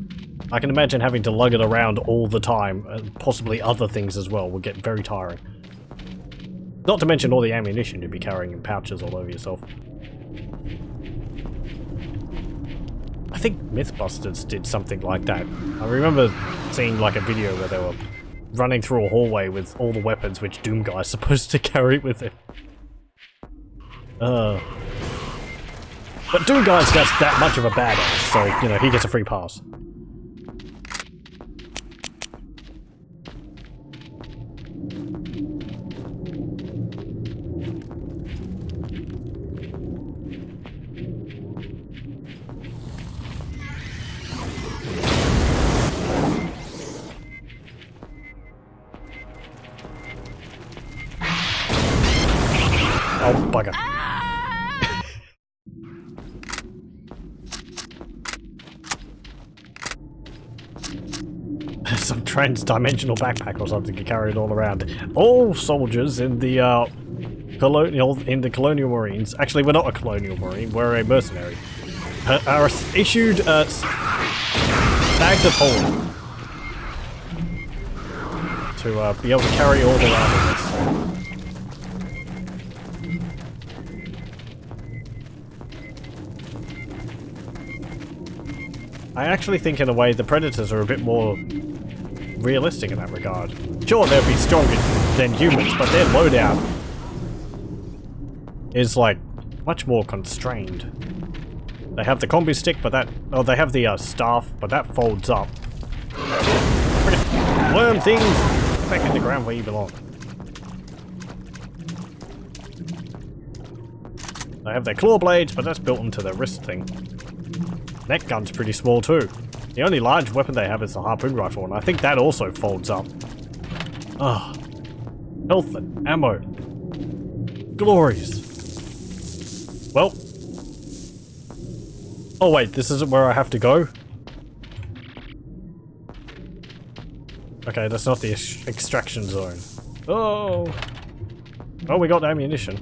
I can imagine having to lug it around all the time, and possibly other things as well, would get very tiring. Not to mention all the ammunition you'd be carrying in pouches all over yourself. I think Mythbusters did something like that. I remember seeing like a video where they were running through a hallway with all the weapons which Doom Guy's supposed to carry with him. But Doom Guy's just that much of a badass, so, you know, he gets a free pass. Oh, bugger. Some trans-dimensional backpack or something to carry it all around. All soldiers in the colonial marines, actually we're not a colonial marine, we're a mercenary, are issued bags of holding to be able to carry all the armaments. I actually think in a way the Predators are a bit more realistic in that regard. Sure, they'll be stronger than humans, but their loadout is like much more constrained. They have the combi stick, but that... oh, they have the staff, but that folds up. Worm things! Get back in the ground where you belong. They have their claw blades, but that's built into their wrist thing. Neck gun's pretty small too. The only large weapon they have is the harpoon rifle, and I think that also folds up. Ah, health and ammo. Glorious. Well. Oh wait, this isn't where I have to go? Okay, that's not the extraction zone. Oh. Oh, we got ammunition.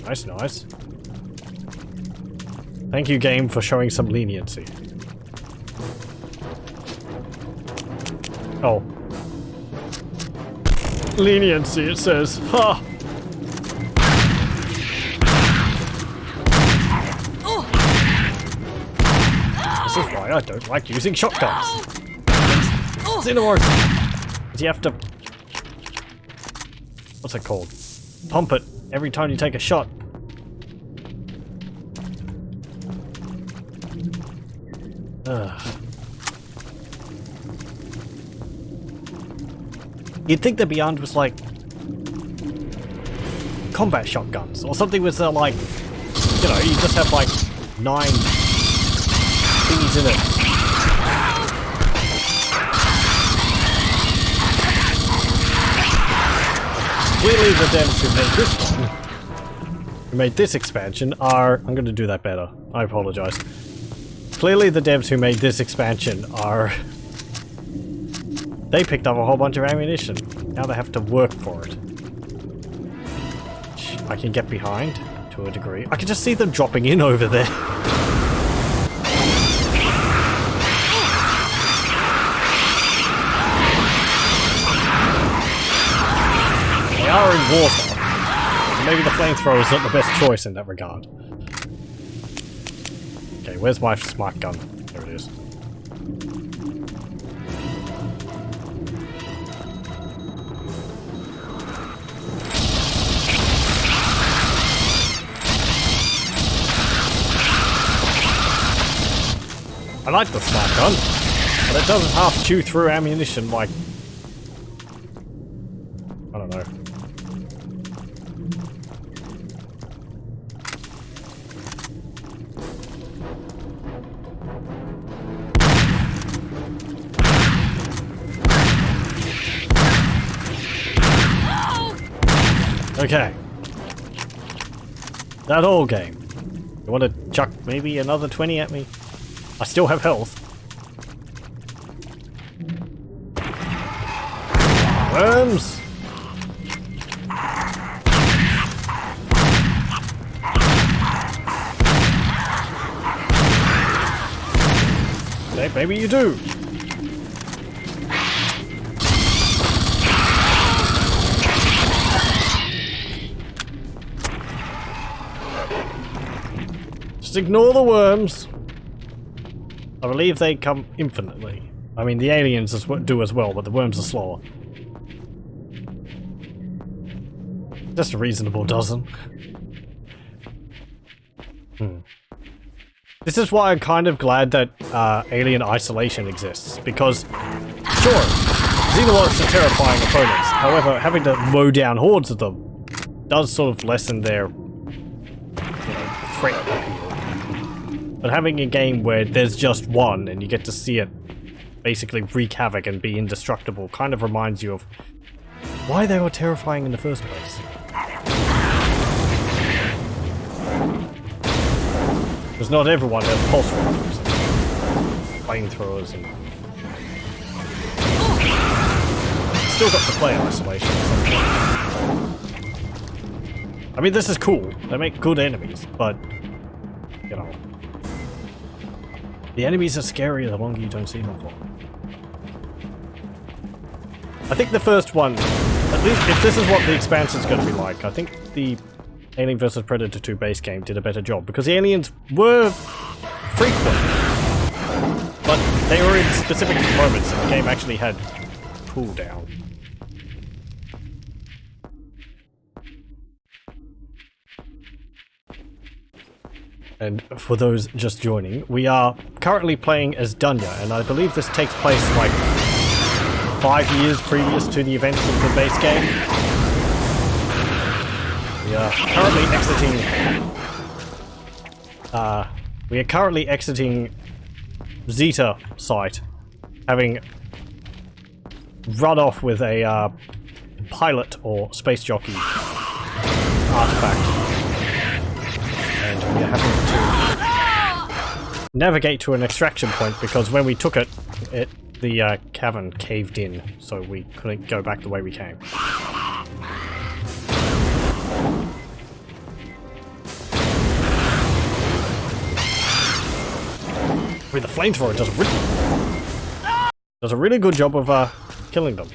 Nice, nice. Thank you, game, for showing some leniency. Oh. Leniency, it says. Ha! This is why I don't like using shotguns. Xenomorph! You have to... what's it called? Pump it every time you take a shot. You'd think the Beyond was like combat shotguns or something with like, you know, you just have like 9 things in it. Clearly the devs who made this one, who made this expansion are... I'm gonna do that better. I apologize. Clearly the devs who made this expansion are... they picked up a whole bunch of ammunition. Now they have to work for it. I can get behind, to a degree. I can just see them dropping in over there. They are in water. Maybe the flamethrower is not the best choice in that regard. Okay, where's my smart gun? There it is. I like the smart gun, but it doesn't half chew through ammunition like... I don't know. Okay. That whole game. You want to chuck maybe another 20 at me? I still have health. Worms! Okay, maybe you do. Just ignore the worms. I believe they come infinitely. I mean, the aliens do as well, but the worms are slower. Just a reasonable dozen. This is why I'm kind of glad that alien isolation exists, because, sure, xenomorphs are terrifying opponents. However, having to mow down hordes of them does sort of lessen their, threat appeal. But having a game where there's just one and you get to see it basically wreak havoc and be indestructible kind of reminds you of why they were terrifying in the first place. Because not everyone has pulse rifles and flamethrowers and... Still got to play isolation at some point. I mean, this is cool. They make good enemies, but... you know... the enemies are scarier the longer you don't see them for. I think the first one, at least if this is what the expansion is going to be like, I think the Alien vs Predator 2 base game did a better job, because the aliens were frequent, but they were in specific moments and the game actually had cooldown. And for those just joining, we are currently playing as Dunya, and I believe this takes place like 5 years previous to the events of the base game. We are currently exiting Zeta site, having run off with a pilot or space jockey artifact. And we are having to navigate to an extraction point because when we took it, the cavern caved in, so we couldn't go back the way we came. With the flamethrower, does a really good job of killing them.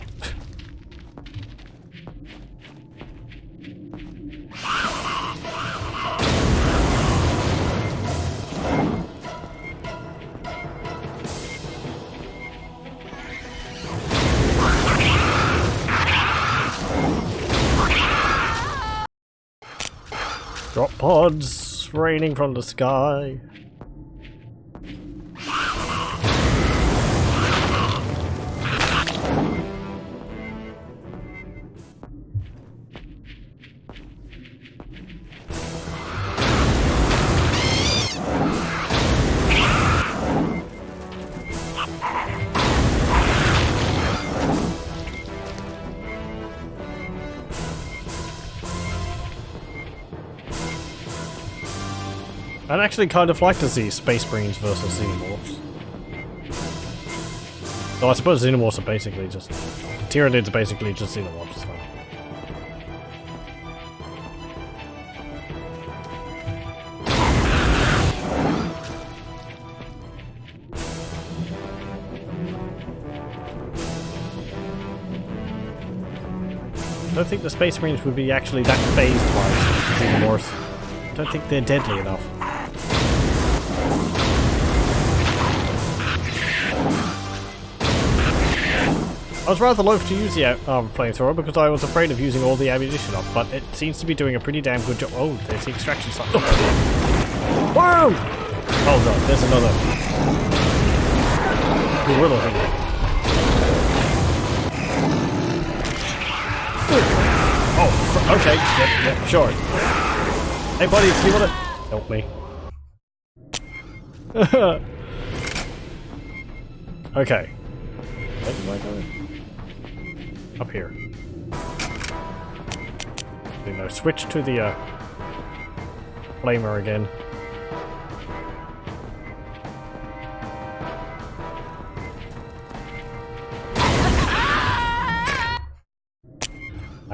Drop pods raining from the sky. I'd actually kind of like to see Space Marines versus Xenomorphs. So I suppose Xenomorphs are basically just... Tyranids are basically just Xenomorphs, so. I don't think the Space Marines would be actually that phased by Xenomorphs. I don't think they're deadly enough. I was rather loath to use the flamethrower because I was afraid of using all the ammunition up, but it seems to be doing a pretty damn good job. Oh, there's the extraction site. Oh. Whoa! Hold on, there's another gorilla thing. Oh, okay, yep, sure. Hey buddy, if you wanna help me. Okay. Where am I going? Up here. You know, switch to the flamer again.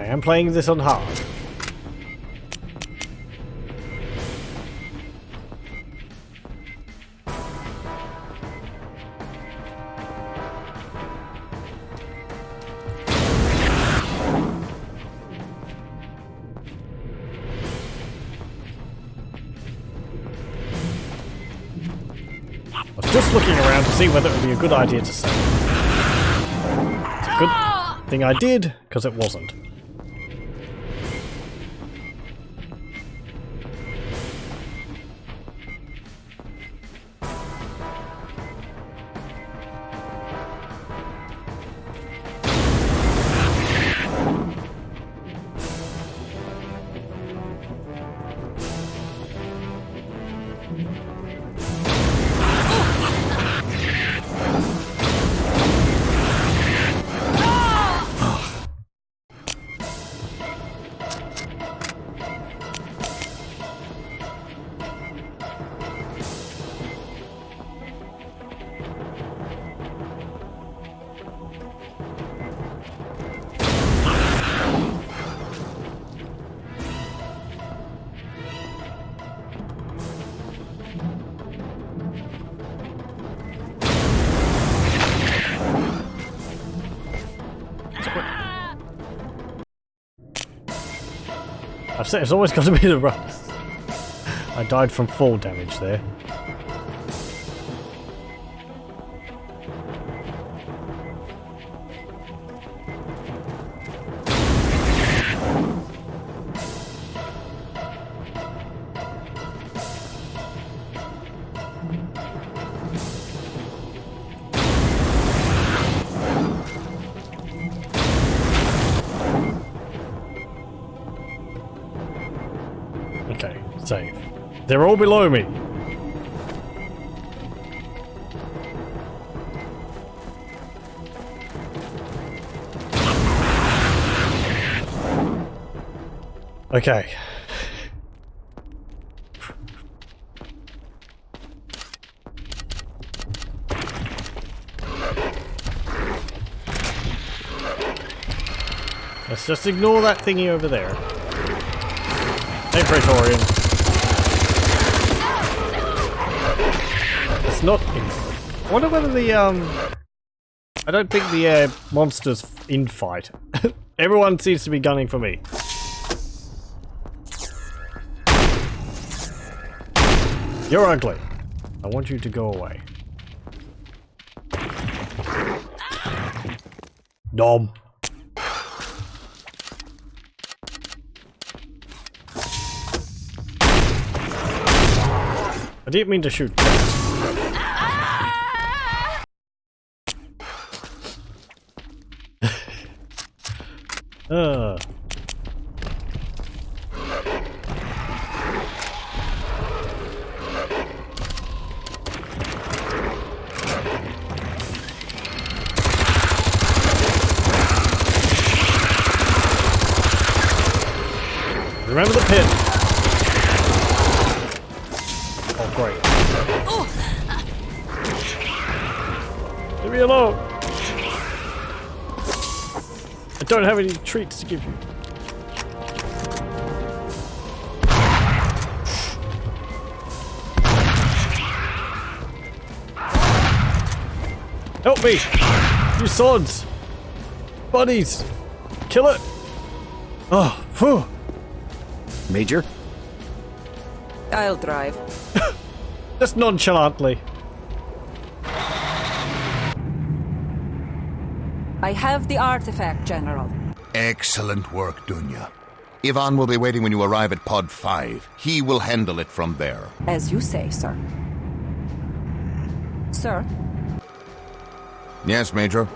I am playing this on hard. I was just looking around to see whether it would be a good idea to save. It's a good thing I did, because it wasn't. I've said it's always got to be the rust. I died from fall damage there. Okay, save. They're all below me. Okay. Let's just ignore that thingy over there. Hey, Praetorian. It's not. I wonder whether the I don't think the monsters in fight. Everyone seems to be gunning for me. You're ugly. I want you to go away. Nom. I didn't mean to shoot. Remember the pit. Oh, great. Leave me alone. I don't have any treats to give you. Help me! You swords! Buddies! Kill it! Oh, phew! Major? I'll drive. Just nonchalantly. I have the artifact, General. Excellent work, Dunya. Ivan will be waiting when you arrive at Pod 5. He will handle it from there. As you say, sir. Sir? Yes, Major?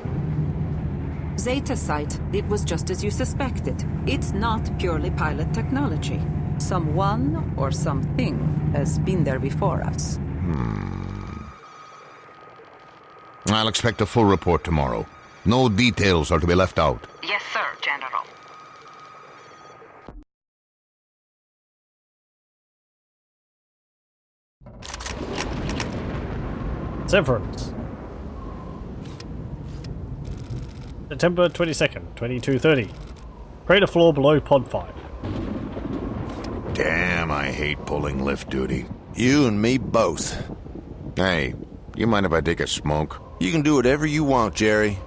Zeta site, it was just as you suspected. It's not purely pilot technology. Someone or something has been there before us. I'll expect a full report tomorrow. No details are to be left out. Yes, sir, General. Severance. September 22nd, 2230. Create a floor below Pod 5. Damn, I hate pulling lift duty. You and me both. Hey, you mind if I take a smoke? You can do whatever you want, Jerry.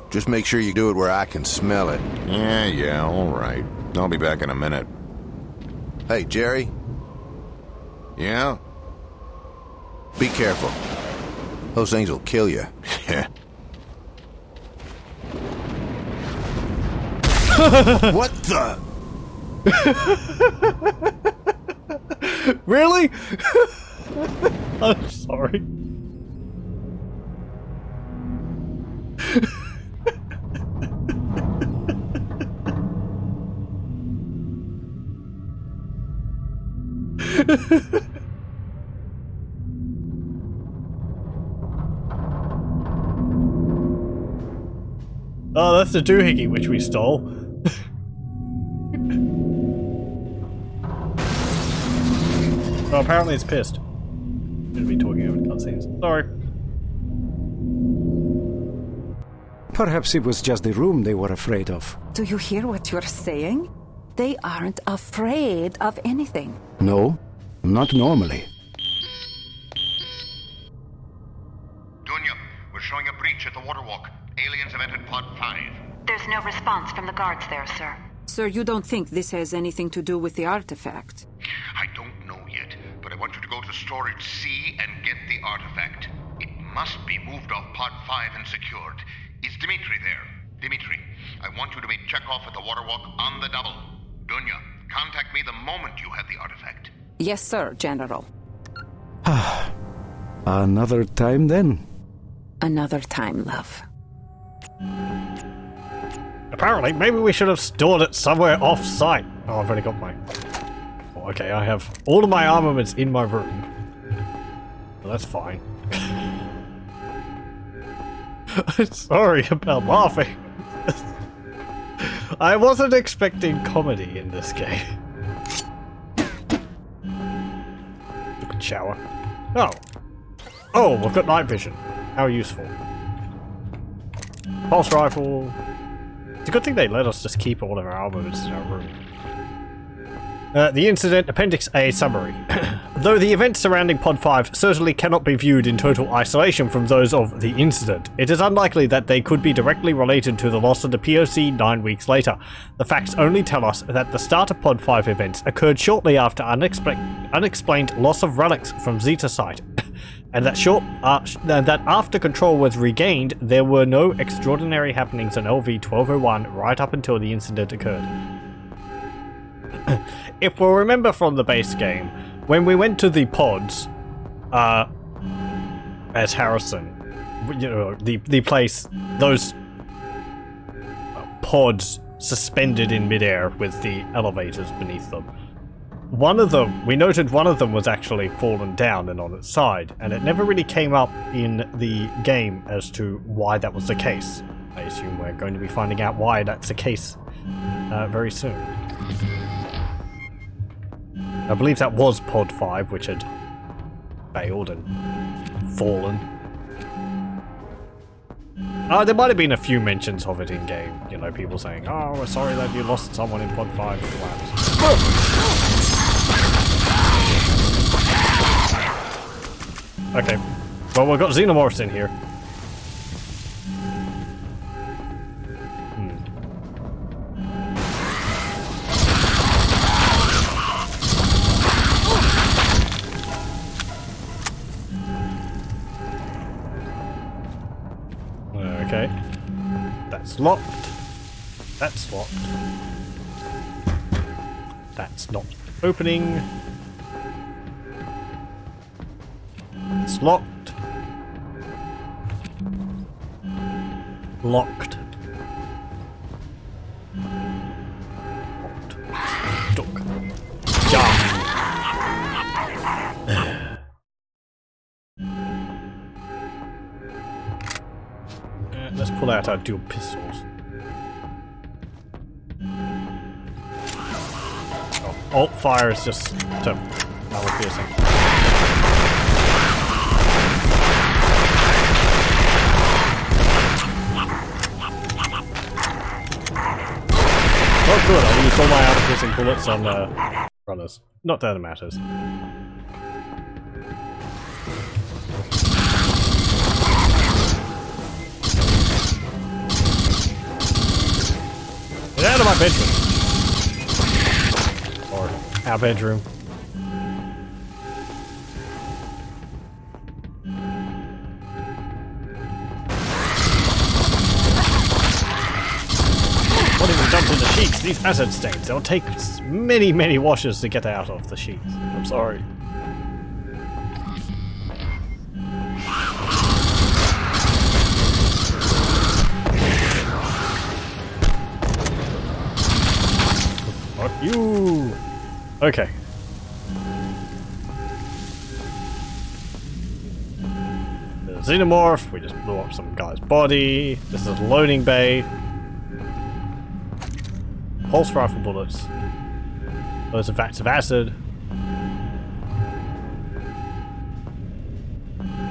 Just make sure you do it where I can smell it. Yeah, all right. I'll be back in a minute. Hey, Jerry, Yeah? be careful. Those things will kill you. Yeah. What the? Really? I'm sorry. Oh, that's the doohickey which we stole. Oh, apparently it's pissed. Shouldn't be talking over cutscenes. Sorry. Perhaps it was just the room they were afraid of. Do you hear what you're saying? They aren't afraid of anything. No, not normally. Dunya, we're showing a breach at the waterwalk. Aliens have entered Pod 5. There's no response from the guards there, sir. Sir, you don't think this has anything to do with the artifact? I don't know yet, but I want you to go to Storage C and get the artifact. It must be moved off Pod 5 and secured. Is Dimitri there? Dimitri, I want you to make checkoff at the waterwalk on the double. Dunya, contact me the moment you have the artifact. Yes, sir, General. Another time then. Another time, love. Apparently, maybe we should have stored it somewhere off-site. Oh, I've already got my... Oh, okay, I have all of my armaments in my room. Well, that's fine. Sorry about laughing. I wasn't expecting comedy in this game. You can shower. Oh. Oh, we've got night vision. How useful. Pulse rifle. It's a good thing they let us just keep all of our armaments in our room. The incident, Appendix A summary. Though the events surrounding Pod 5 certainly cannot be viewed in total isolation from those of the incident, it is unlikely that they could be directly related to the loss of the POC 9 weeks later. The facts only tell us that the start of Pod 5 events occurred shortly after unexplained loss of relics from Zeta site, and that after control was regained, there were no extraordinary happenings on LV-1201 right up until the incident occurred. If we'll remember from the base game, when we went to the pods, as Harrison, you know, the place, those pods suspended in midair with the elevators beneath them. We noted one of them was actually fallen down and on its side, and it never really came up in the game as to why that was the case. I assume we're going to be finding out why that's the case very soon. I believe that was Pod 5, which had failed and fallen. There might have been a few mentions of it in-game. You know, people saying, oh, we're sorry that you lost someone in Pod 5 collapse. Okay. Well, we've got Xenomorphs in here. Okay. That's locked. That's locked. That's not opening. It's locked. Locked. Locked. Stuck. Jump. Let's pull out our dual pistols. Oh, alt fire is just to armor piercing. Oh waste all my armor-piercing bullets on runners. Not that it matters. Get out of my bedroom! Or our bedroom. What if it dumps in the sheets? These acid stains. They'll take many, many washes to get out of the sheets. I'm sorry. Fuck you! Okay. The xenomorph. We just blew up some guy's body. This is a loading bay. Pulse rifle bullets. Loads of vats of acid.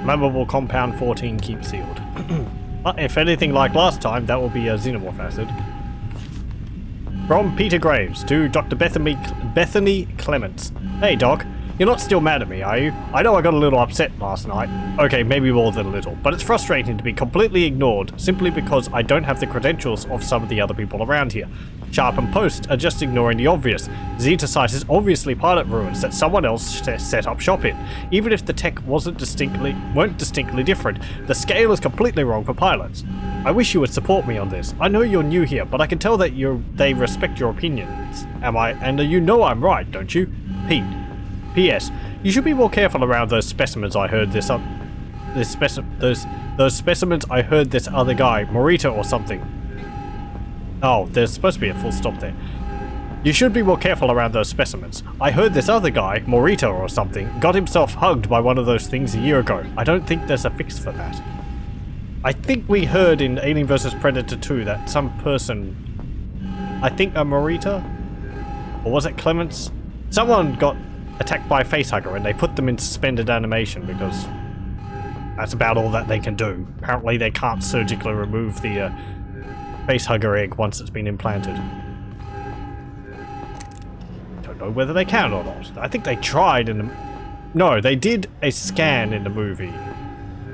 Memorable compound 14 keep sealed. If anything like last time, that will be a xenomorph acid. From Peter Graves to Dr. Bethany Clements. Hey Doc, you're not still mad at me, are you? I know I got a little upset last night. Okay, maybe more than a little, but it's frustrating to be completely ignored simply because I don't have the credentials of some of the other people around here. Sharp and Post are just ignoring the obvious. Zeta site is obviously pilot ruins that someone else set up shop in. Even if the tech weren't distinctly different, the scale is completely wrong for pilots. I wish you would support me on this. I know you're new here, but I can tell that they respect your opinions. And you know I'm right, don't you? Pete. P.S. You should be more careful around those specimens I heard those specimens I heard this other guy, Morita or something. Oh, there's supposed to be a full stop there. You should be more careful around those specimens. I heard this other guy, Morita or something, got himself hugged by one of those things a year ago. I don't think there's a fix for that. I think we heard in Alien vs. Predator 2 that some person, I think a Morita? Or was it Clements? Someone got attacked by a facehugger and they put them in suspended animation because that's about all that they can do. Apparently they can't surgically remove the facehugger egg once it's been implanted. Don't know whether they can or not. I think they tried in the... No, they did a scan in the movie,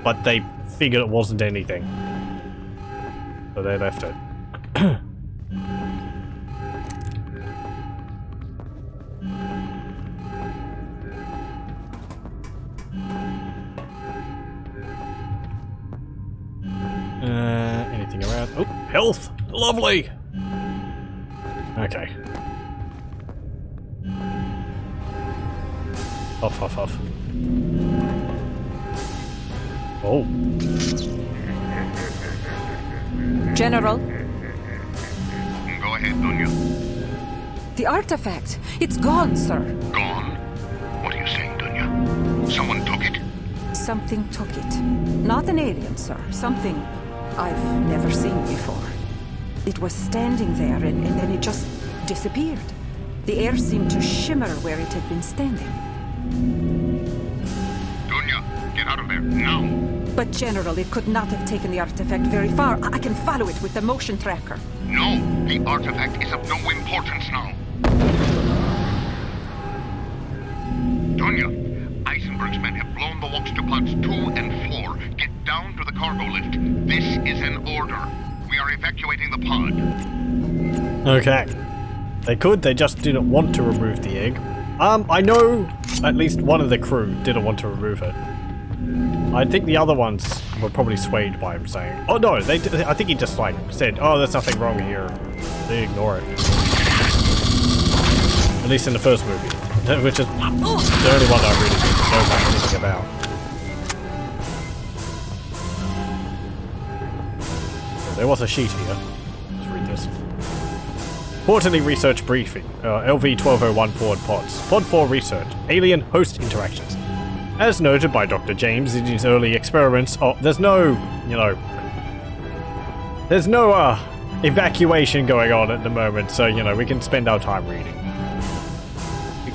but they figured it wasn't anything. So they left it. Anything around? Oh, health! Lovely! Okay. Huff, huff, huff. Oh. General, Go ahead, Dunya. the artifact. It's gone, sir. Gone? What are you saying, Dunya? Someone took it? Something took it. Not an alien, sir. Something I've never seen before. It was standing there and then it just disappeared. The air seemed to shimmer where it had been standing. Dunya, get out of there, now! But General, it could not have taken the artifact very far. I can follow it with the motion tracker. No, the artifact is of no importance now. Dunya, Eisenberg's men have blown the walks to pods 2 and 4. Get down to the cargo lift. This is an order. We are evacuating the pod. Okay. They just didn't want to remove the egg. I know at least one of the crew didn't want to remove it. I think the other ones were probably swayed by him saying, oh no, I think he just like said, oh, there's nothing wrong here. They ignore it. At least in the first movie, which is the only one I really know anything about. There was a sheet here. Let's read this. Quarterly research briefing. LV-1201 forward pods. Pod 4 research. Alien host interactions. As noted by Dr. James in his early experiments, there's no evacuation going on at the moment, so, we can spend our time reading.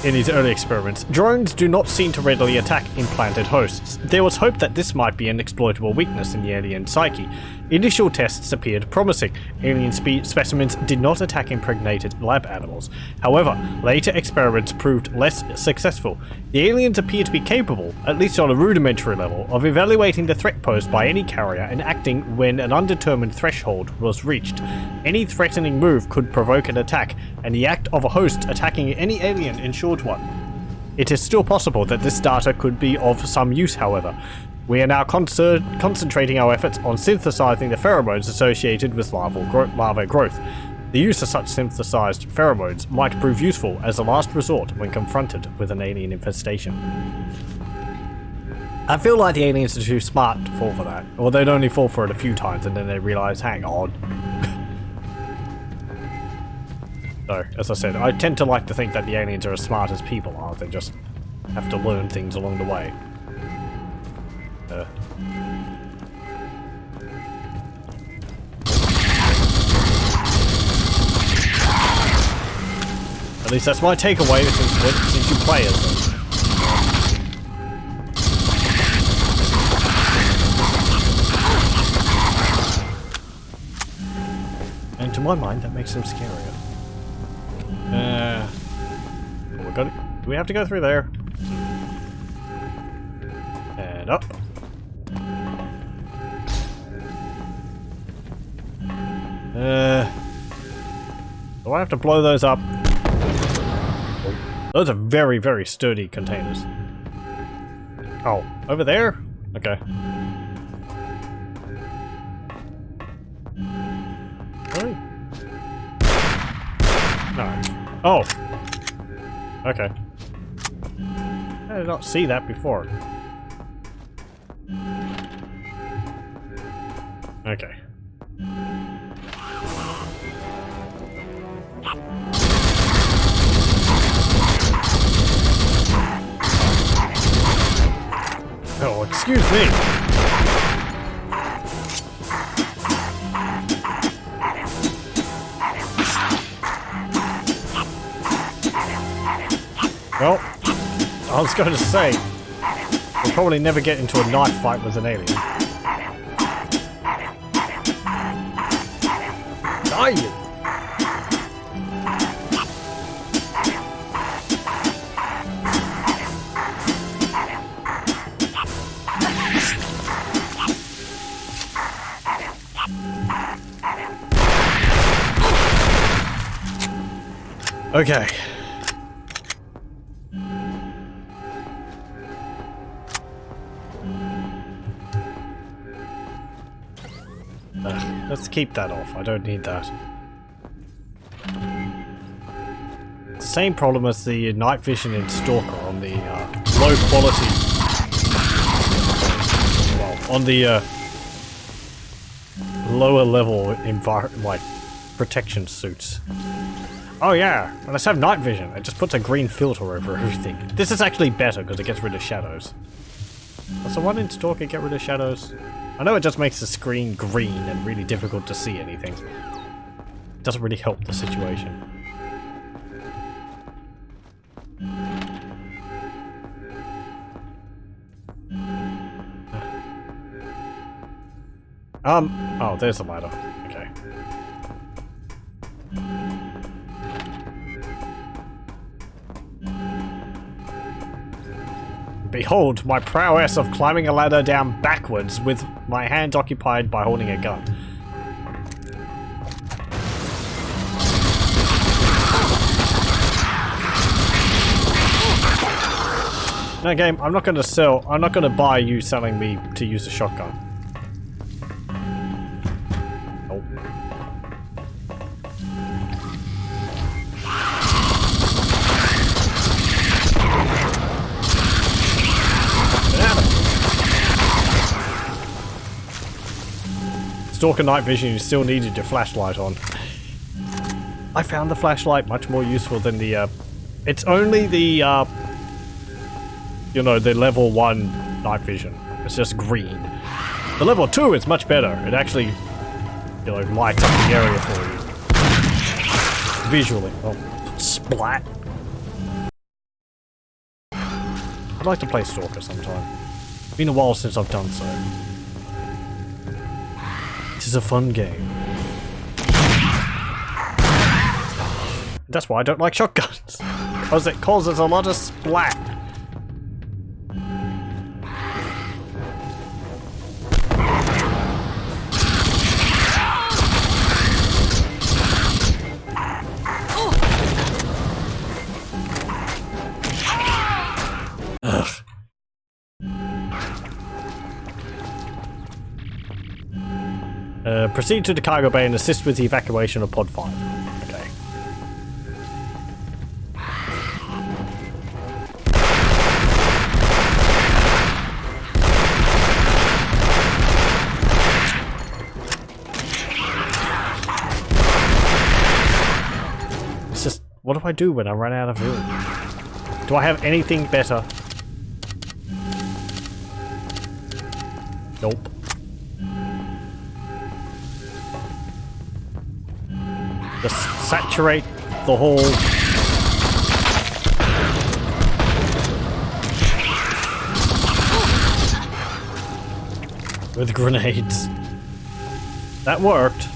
in his early experiments, drones do not seem to readily attack implanted hosts. There was hope that this might be an exploitable weakness in the alien psyche. Initial tests appeared promising. Alien specimens did not attack impregnated lab animals. However, later experiments proved less successful. The aliens appear to be capable, at least on a rudimentary level, of evaluating the threat posed by any carrier and acting when an undetermined threshold was reached. Any threatening move could provoke an attack, and the act of a host attacking any alien ensured one. It is still possible that this data could be of some use, however. We are now concentrating our efforts on synthesizing the pheromones associated with larva growth. The use of such synthesized pheromones might prove useful as a last resort when confronted with an alien infestation. I feel like the aliens are too smart to fall for that, or they'd only fall for it a few times and then they realize, hang on. So, as I said, I tend to like to think that the aliens are as smart as people are, they just have to learn things along the way. At least that's my takeaway since you play as them. And to my mind, that makes them scarier. Do we have to go through there? And up. Do I have to blow those up? Those are very, very sturdy containers. Oh, over there? Okay. Really? No. Oh! Okay. I did not see that before. Okay. Oh, excuse me. Well, I was going to say, we'll probably never get into a knife fight with an alien. Die you! Okay. Let's keep that off. I don't need that. It's the same problem as the night vision in Stalker on the low quality. Well, on the lower level like protection suits. Oh yeah, let's have night vision. It just puts a green filter over everything. This is actually better because it gets rid of shadows. Does the one in Stalker get rid of shadows? I know it just makes the screen green and really difficult to see anything. It doesn't really help the situation. Oh, there's the ladder. Okay. Behold, my prowess of climbing a ladder down backwards with my hands occupied by holding a gun. No game, I'm not gonna buy you selling me to use a shotgun. Nope. Stalker night vision, you still needed your flashlight on. I found the flashlight much more useful than the, it's only the, you know, the level 1 night vision. It's just green. The level 2 is much better. It actually, you know, lights up the area for you. Visually. Oh, splat. like to play Stalker sometime. It's been a while since I've done so. This is a fun game. That's why I don't like shotguns. Because it causes a lot of splat. Ugh. Proceed to the cargo bay and assist with the evacuation of Pod 5. Okay. It's just, what do I do when I run out of room? Do I have anything better? Nope. Just saturate the whole... with grenades. That worked.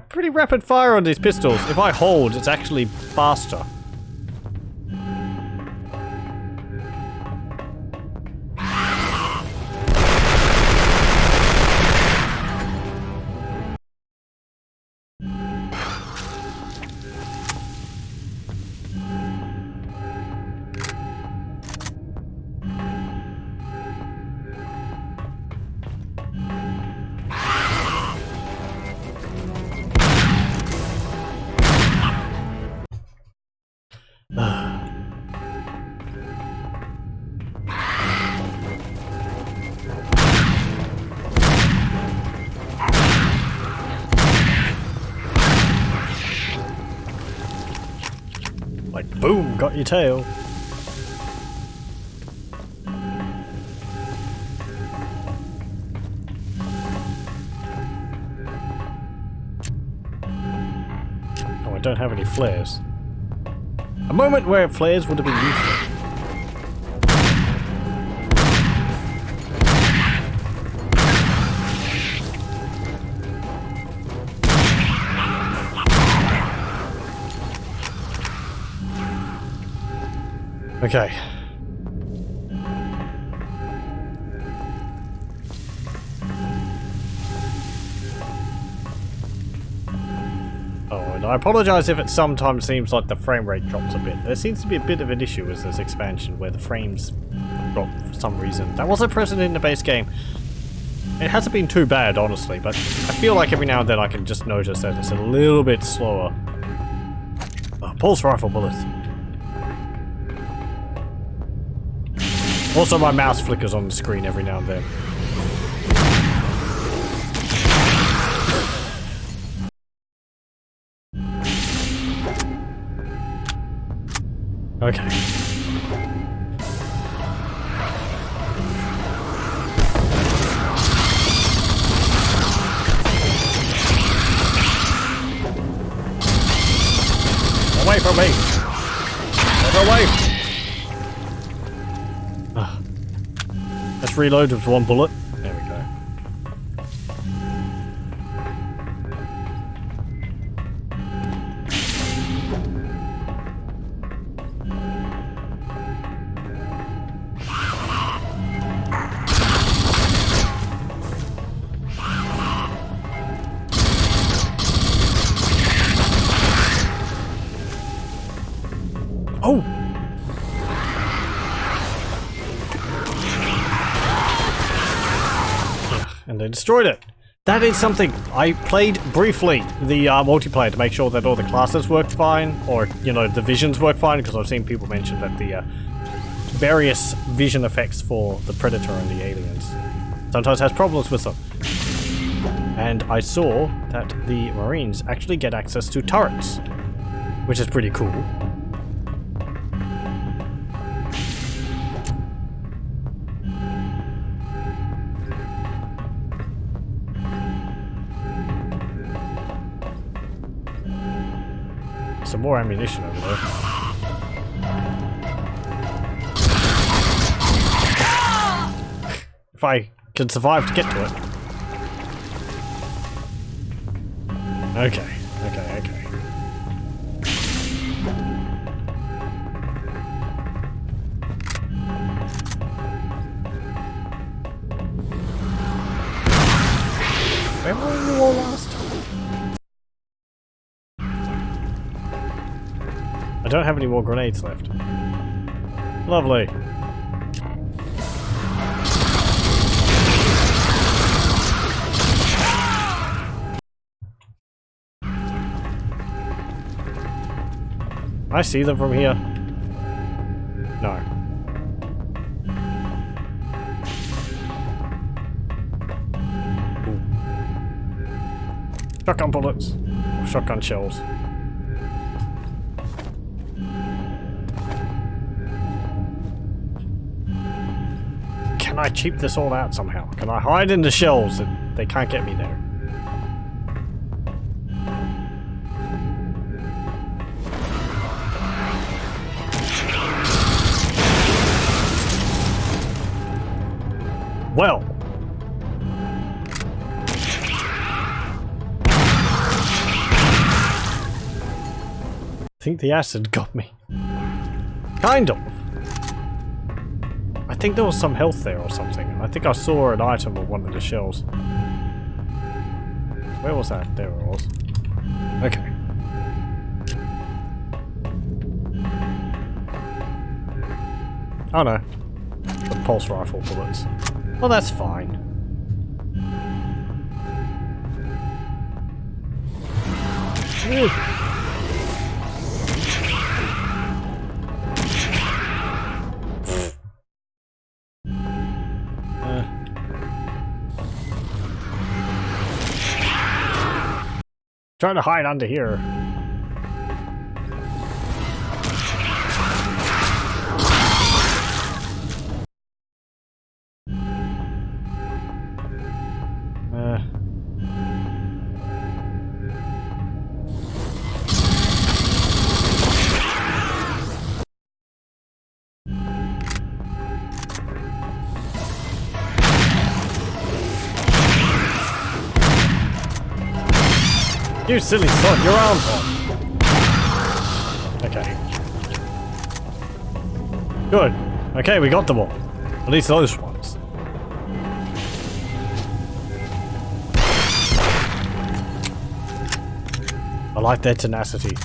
Pretty rapid fire on these pistols. If I hold, it's actually faster. Like, boom, got your tail. Oh, I don't have any flares. A moment where flares would have been useful. Okay. Oh, and I apologize if it sometimes seems like the frame rate drops a bit. There seems to be a bit of an issue with this expansion where the frames drop for some reason. That wasn't present in the base game. It hasn't been too bad, honestly, but I feel like every now and then I can just notice that it's a little bit slower. Oh, pulse rifle bullets. Also, my mouse flickers on the screen every now and then. Okay. Away from me! Get away! Let's reload with one bullet. There we go. Oh! And they destroyed it. That is something. I played briefly the multiplayer to make sure that all the classes worked fine, or, you know, the visions worked fine, because I've seen people mention that the various vision effects for the Predator and the aliens sometimes has problems with them. And I saw that the Marines actually get access to turrets, which is pretty cool. some more ammunition over there. If I can survive to get to it. Okay. Where were you all last time? I don't have any more grenades left. Lovely. I see them from here. No. Ooh. Shotgun bullets. Or shotgun shells. Can I cheap this all out somehow? Can I hide in the shells and they can't get me there? Well. I think the acid got me. Kind of. I think there was some health there or something. I think I saw an item of one of the shells. Where was that? There it was. Okay. Oh no. The pulse rifle bullets. Well, that's fine. Trying to hide under here. You silly sod, your arm's off. Okay. Good. Okay, we got them all. At least those ones. I like their tenacity.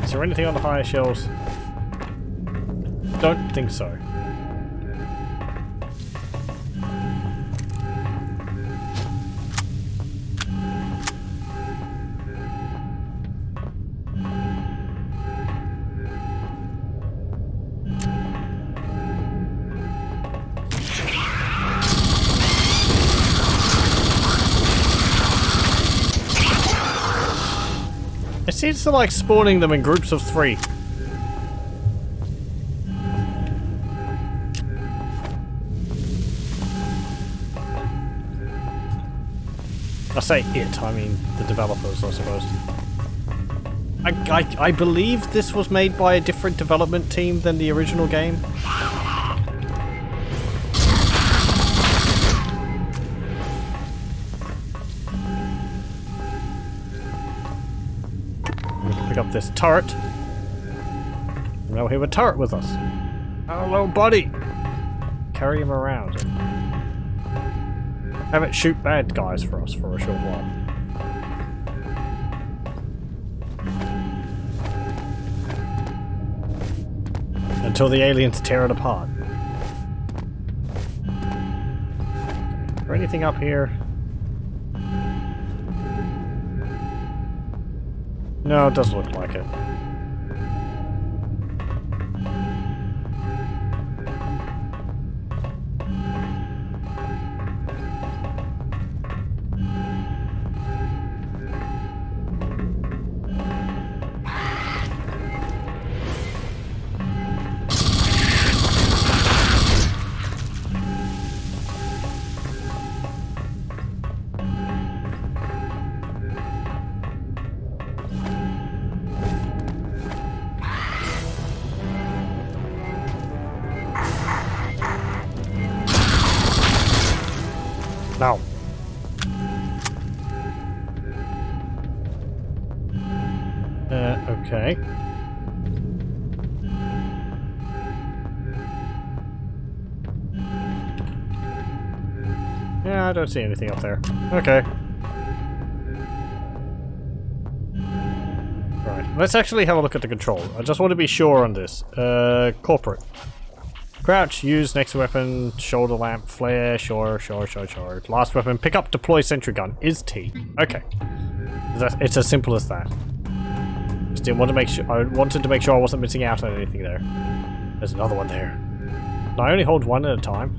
Is there anything on the higher shelves? Don't think so. It seems to like spawning them in groups of 3. I say it, I mean the developers, I suppose. I believe this was made by a different development team than the original game. Pick up this turret. Now we have a turret with us. Hello, buddy. Carry him around and have it shoot bad guys for us for a short while. Until the aliens tear it apart. Is there anything up here? No, it doesn't look like it. Now. Okay. Yeah, I don't see anything up there. Okay. Right, let's actually have a look at the control. I just want to be sure on this. Corporate. Crouch, use next weapon, shoulder lamp, flare, sure. Last weapon, pick up, deploy sentry gun, is T. Okay. It's as simple as that. Just didn't want to make sure, I wanted to make sure I wasn't missing out on anything there. There's another one there. Can I only hold one at a time?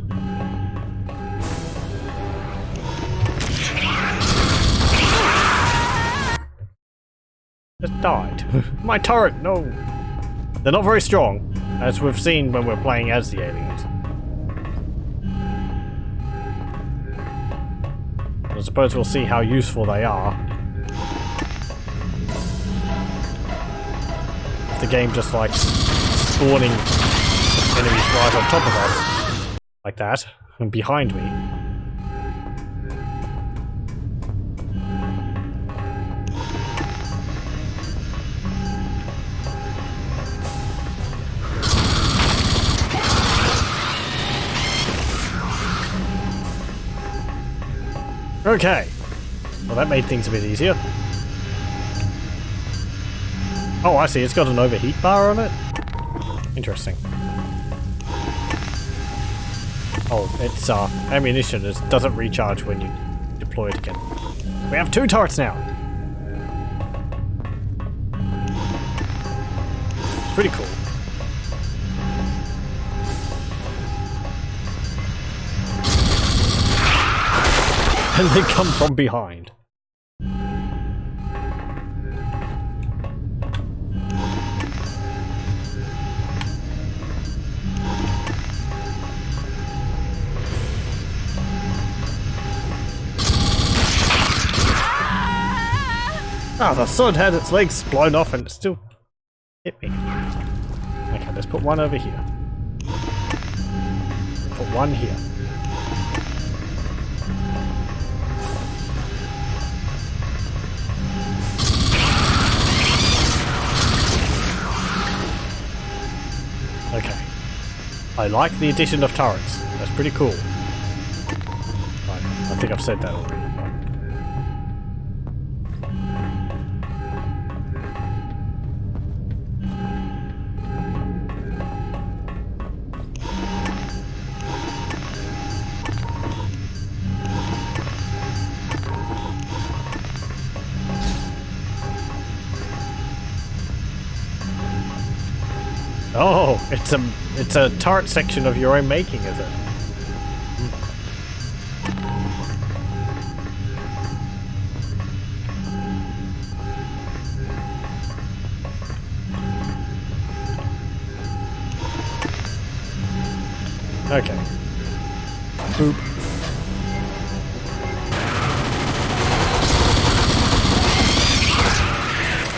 Just died. My turret, no! They're not very strong, as we've seen when we're playing as the aliens. I suppose we'll see how useful they are. If the game just like spawning enemies right on top of us. Like that. And behind me. Okay. Well, that made things a bit easier. Oh, I see. It's got an overheat bar on it. Interesting. Oh, it's ammunition. It doesn't recharge when you deploy it again. We have 2 turrets now. It's pretty cool. And they come from behind. Ah, the sword had its legs blown off and it still hit me. Okay, let's put one over here. Put one here. Okay. I like the addition of turrets. That's pretty cool. Right, I think I've said that already. Oh, it's a turret section of your own making, is it? Okay. Boop.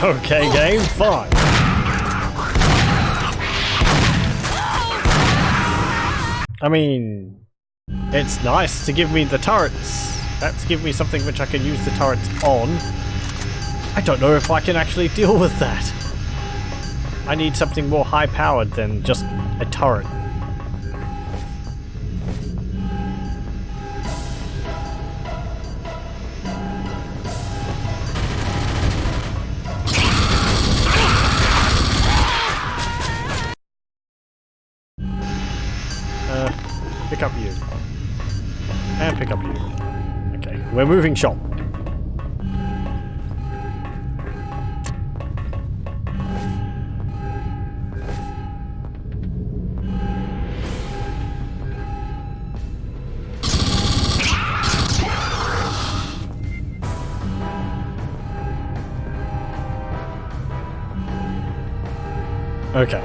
Okay, game, fine. I mean, it's nice to give me the turrets. That's give me something which I can use the turrets on. I don't know if I can actually deal with that. I need something more high-powered than just a turret. Pick up you. And pick up you. Okay, we're moving shop. Okay.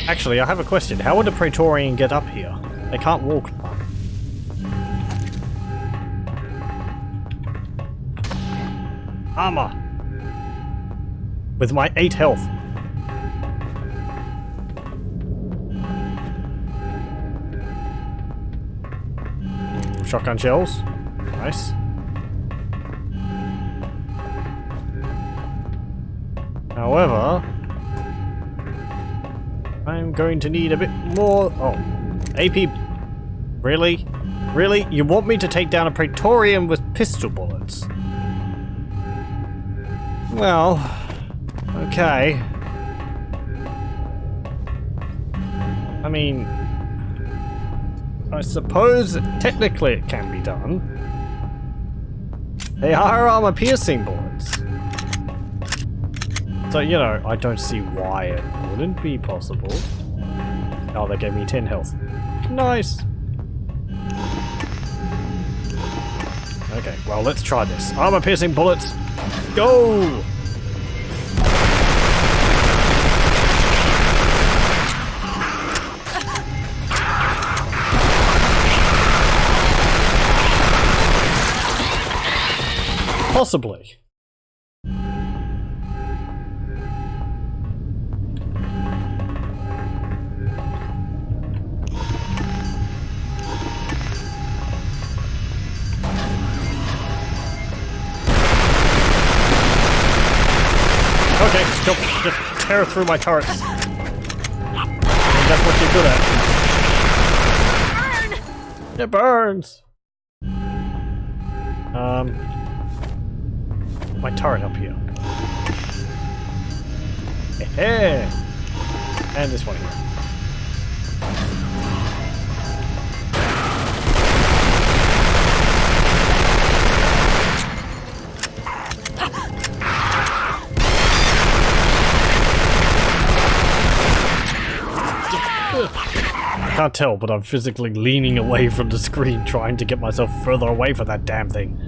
Actually, I have a question. How would a Praetorian get up here? They can't walk. Armor! With my 8 health. shotgun shells. Nice. However, I'm going to need a bit more... Oh, AP... Really? Really? You want me to take down a Praetorian with pistol bullets? Well, okay. I mean, I suppose technically it can be done. They are armor-piercing bullets. So, you know, I don't see why it wouldn't be possible. Oh, they gave me 10 health. Nice! Okay, well, let's try this. Armor-piercing bullets, go! Possibly. Okay, just tear through my turrets. I mean, that's what you're good at. Burn! It burns! My turret up here. Hey! And this one here. I can't tell, but I'm physically leaning away from the screen trying to get myself further away from that damn thing.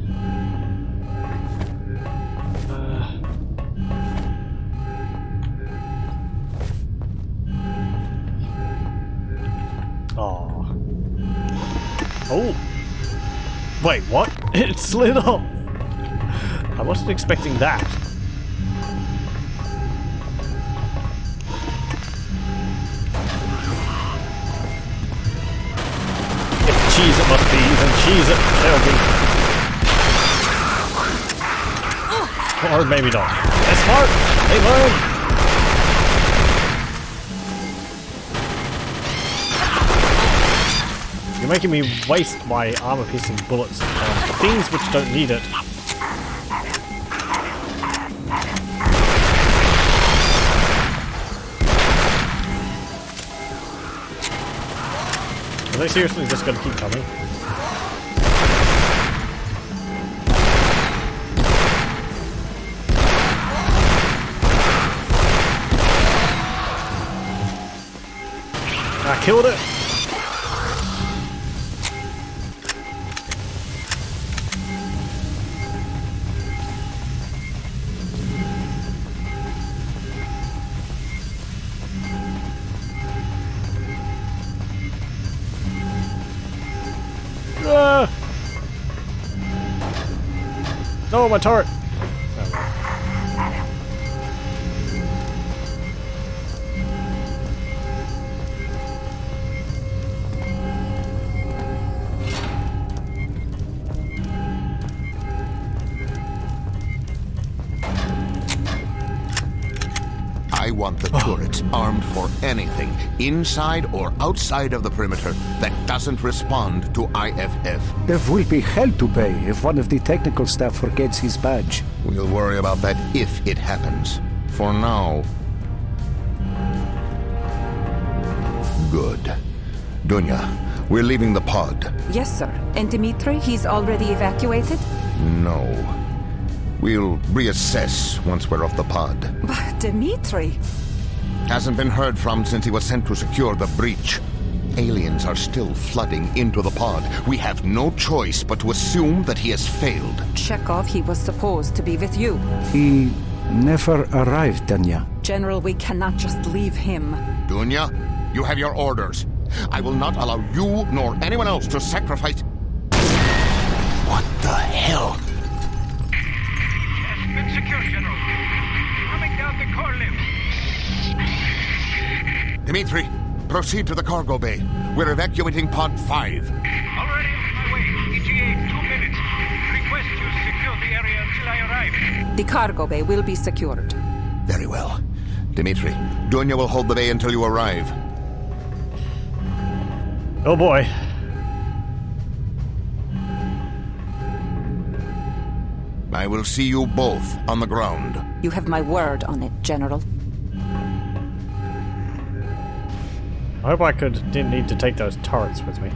Oh. Wait, what? It slid off! I wasn't expecting that. If cheese it must be, then cheese it shall be. Or maybe not. They're smart! They learn! You're making me waste my armor-piercing bullets on things which don't need it. Are they seriously just gonna keep coming? I killed it! No, my turret! I want the turrets armed for anything, inside or outside of the perimeter, that doesn't respond to IFF. There will be hell to pay if one of the technical staff forgets his badge. We'll worry about that if it happens. For now... Good. Dunya, we're leaving the pod. Yes, sir. And Dimitri, he's already evacuated? No. We'll reassess once we're off the pod. But Dimitri... Hasn't been heard from since he was sent to secure the breach. Aliens are still flooding into the pod. We have no choice but to assume that he has failed. Chekhov, he was supposed to be with you. He never arrived, Dunya. General, we cannot just leave him. Dunya, you have your orders. I will not allow you nor anyone else to sacrifice... What the hell? Has been secured, General. Coming down the core lift. Dimitri, proceed to the cargo bay. We're evacuating pod 5. Already on my way. out the area until I arrive. The cargo bay will be secured. Very well. Dimitri, Dunya will hold the bay until you arrive. Oh boy. I will see you both on the ground. You have my word on it, General. I hope I didn't need to take those turrets with me.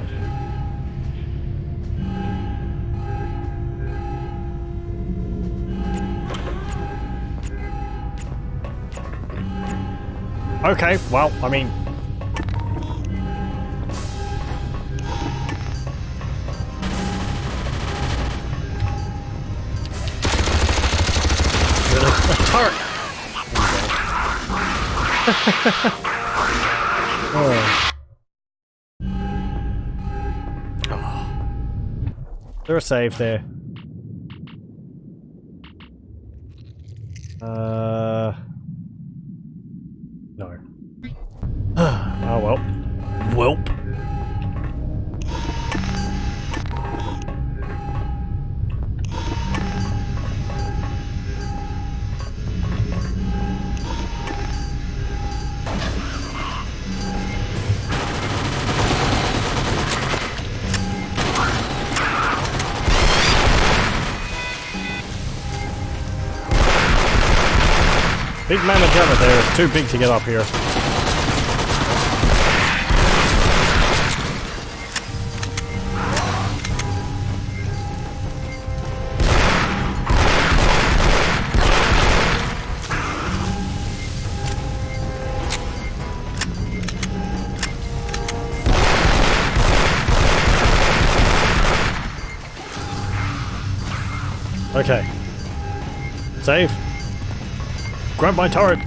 Okay, well, I mean... A turret! Oh. There's a save there. No. Oh well. Welp. Big mammoth jammer there is too big to get up here. Okay. Save. Grab my turret!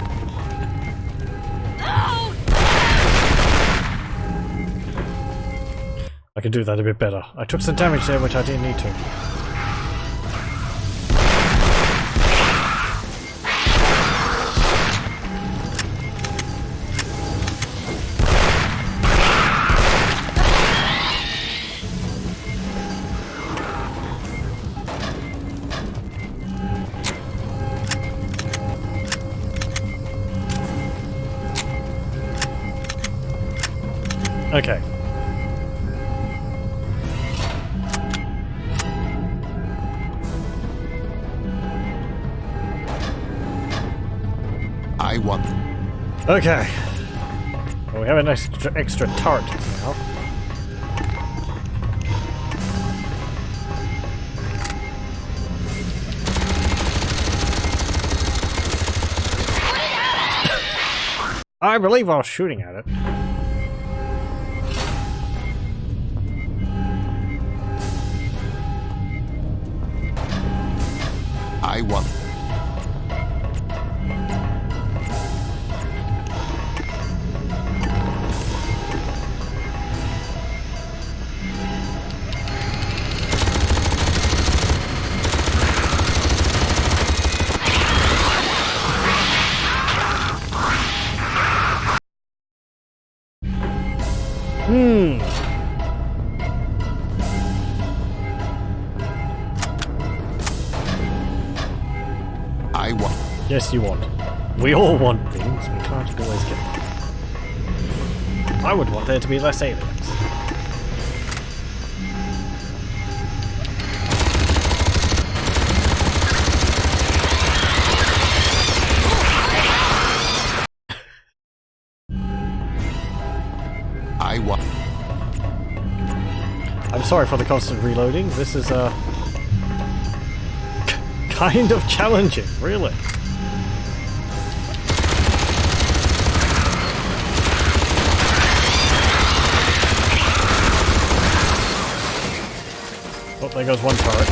I can do that a bit better. I took some damage there which I didn't need to. Okay. I want them. Okay. Well, we have an extra turret now. I believe I was shooting at it. I want them. I want. Yes, you want. We all want things, we can't always get them. I would want there to be less aliens. I want. I'm sorry for the constant reloading. This is kind of challenging, really. Oh, there goes one turret.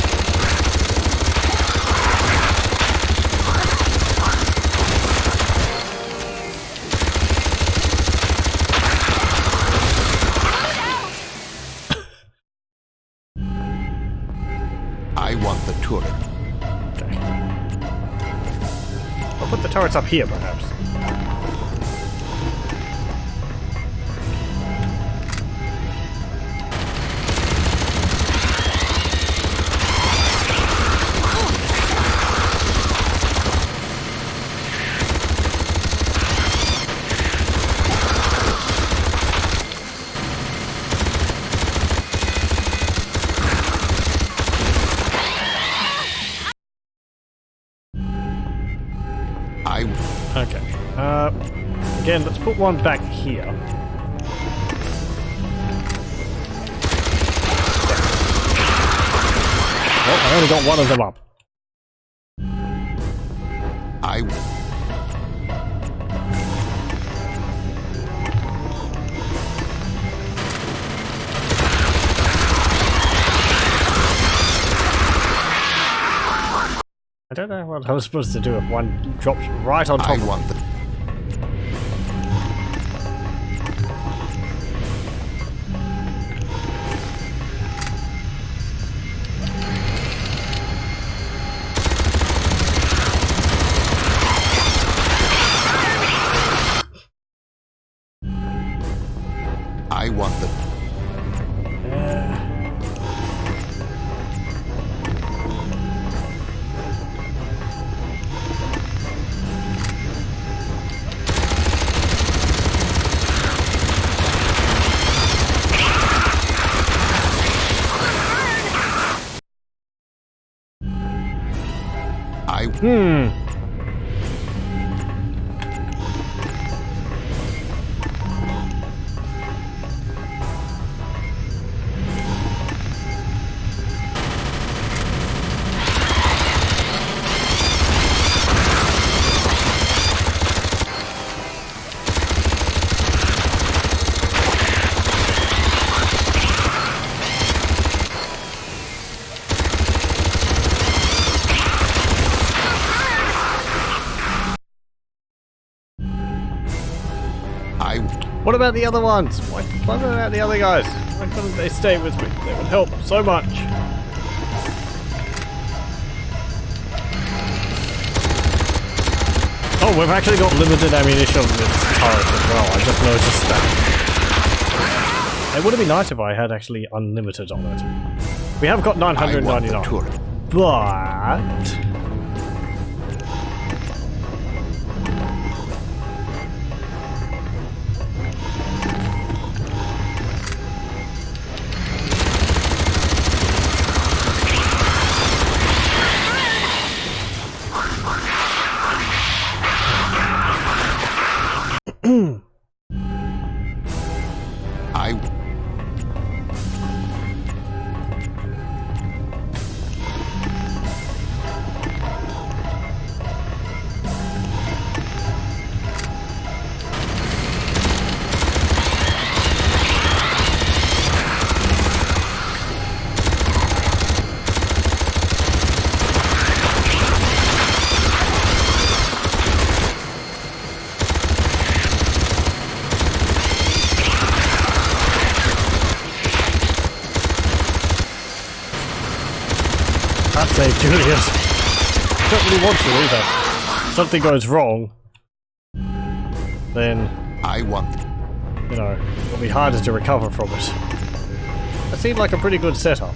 I want the turret. Okay. I'll put the turrets up here, perhaps. Again, let's put one back here. Well, I only got one of them up. I don't know what I was supposed to do if one drops right on top of me. I want them. What about the other ones? What about the other guys? Why couldn't they stay with me? They would help so much. Oh, we've actually got limited ammunition on this turret as well. I just noticed that. It would have been nice if I had actually unlimited on it. We have got 999. But... Save Julius. Don't really want to either. If something goes wrong, then you know, it'll be harder to recover from it. That seemed like a pretty good setup.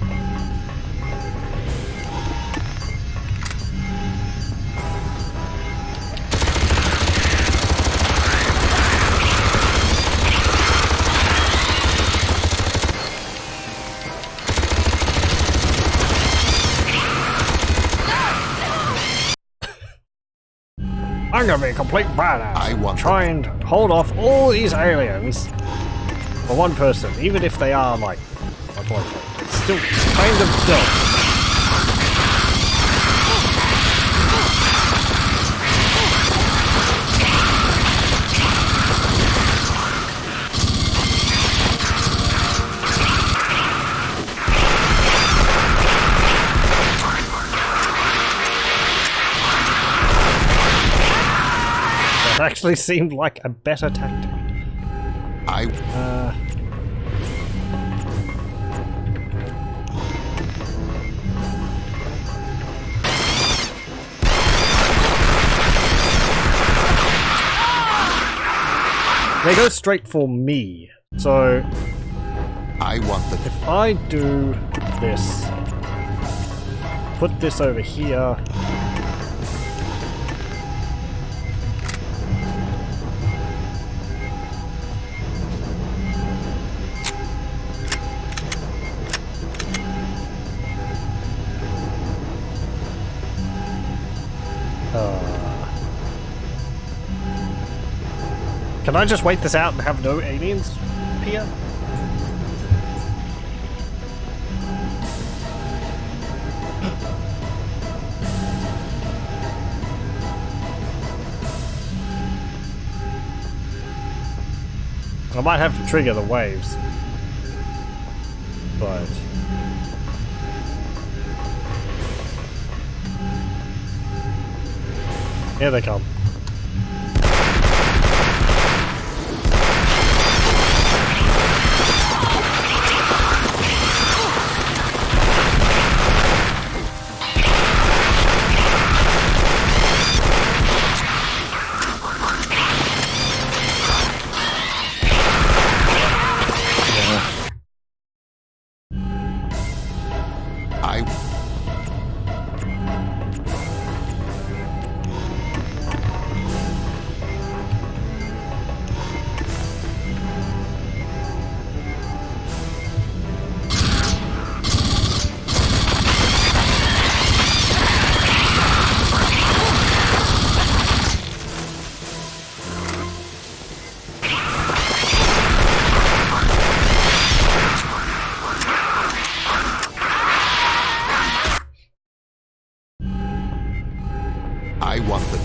I'm gonna be a complete badass. Try and hold off all these aliens for one person, even if they are like my boyfriend. It's still kind of dumb. Actually seemed like a better tactic. They go straight for me, so if I do this, put this over here. Can I just wait this out and have no aliens appear? I might have to trigger the waves. But... here they come. I want them.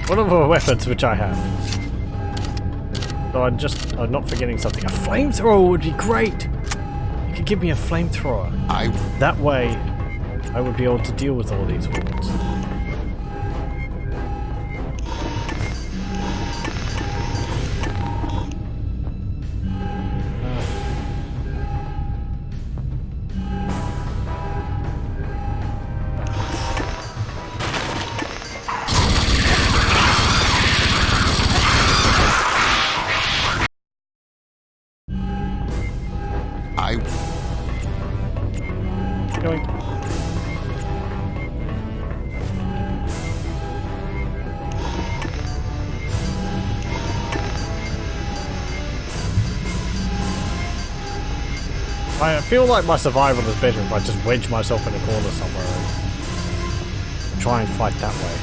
What are the weapons which I have? So I'm not forgetting something. A flamethrower would be great! You could give me a flamethrower. That way, I would be able to deal with all these hordes. I feel like my survival is better if I just wedge myself in a corner somewhere and try and fight that way.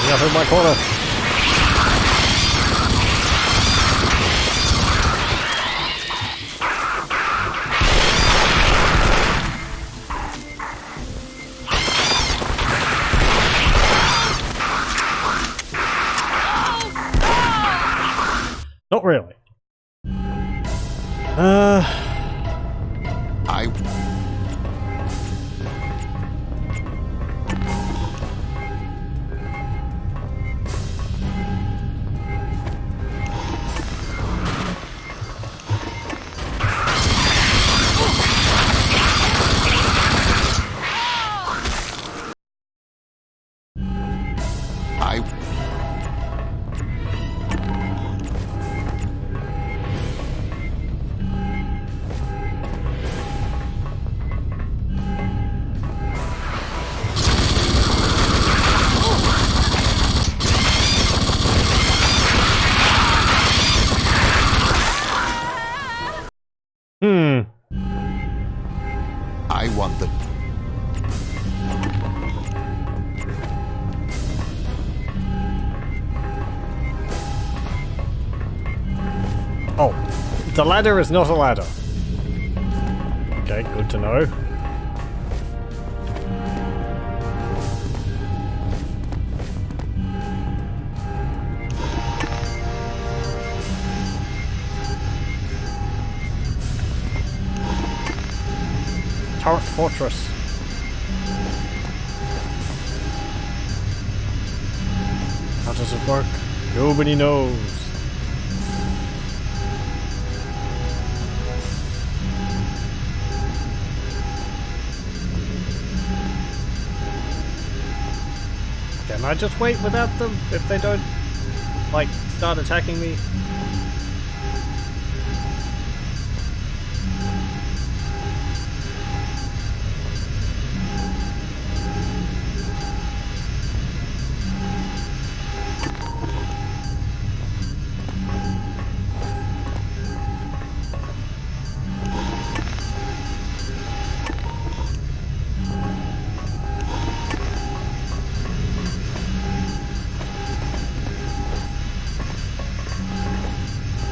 Get up in my corner. Not really. I want them. Oh, the ladder is not a ladder. Okay, good to know. Turret Fortress. How does it work? Nobody knows. . Can I just wait without them if they don't, like, start attacking me?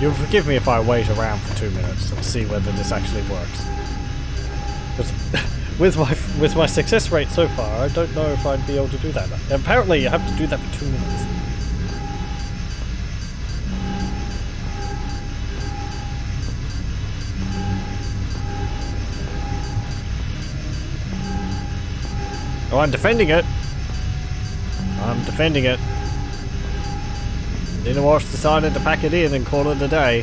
You'll forgive me if I wait around for 2 minutes and see whether this actually works. With my success rate so far, I don't know if I'd be able to do that. Apparently, you have to do that for 2 minutes. Oh, I'm defending it. I'm defending it. Xenomorphs decided to pack it in and call it a day.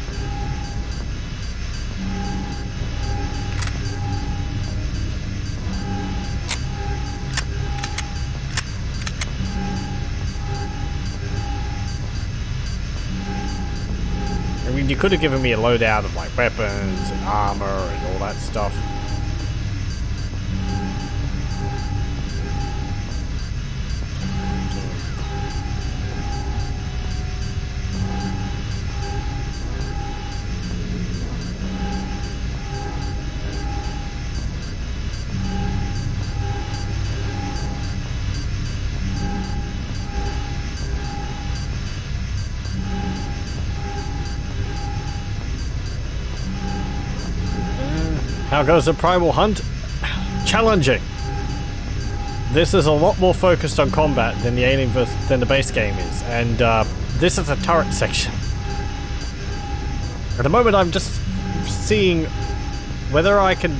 I mean, you could have given me a loadout of like weapons and armor and all that stuff. How goes the Primal Hunt? Challenging. This is a lot more focused on combat than the than the base game is, and this is a turret section. At the moment, I'm just seeing whether I can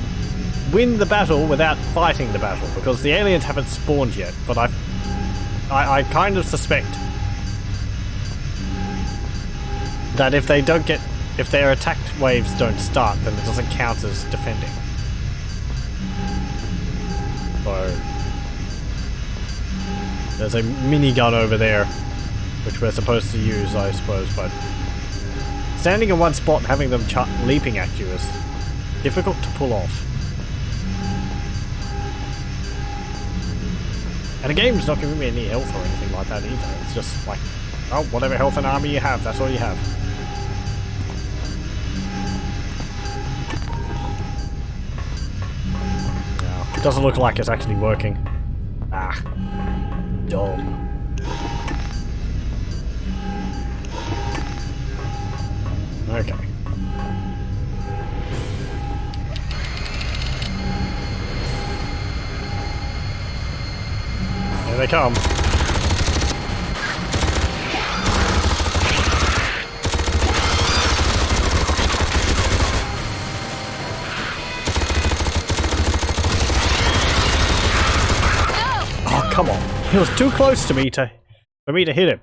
win the battle without fighting the battle, because the aliens haven't spawned yet. But I kind of suspect that if their attack waves don't start, then it doesn't count as defending. So there's a minigun over there, which we're supposed to use, I suppose, but standing in one spot and having them leaping at you is difficult to pull off. And the game's not giving me any health or anything like that either. It's just like, oh, whatever health and armor you have, that's all you have. It doesn't look like it's actually working. Ah. Dumb. Okay. Here they come. Come on. He was too close to me for me to hit him.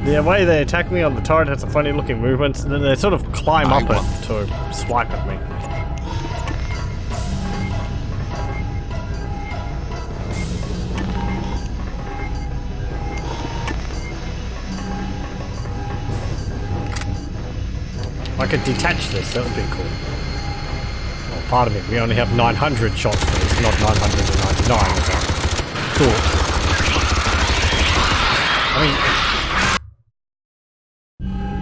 The way they attack me on the turret has a funny looking movement, and then they sort of climb up it to swipe at me. If I could detach this, that would be cool. Well, pardon me, we only have 900 shots for this, not 999 as I thought. I mean,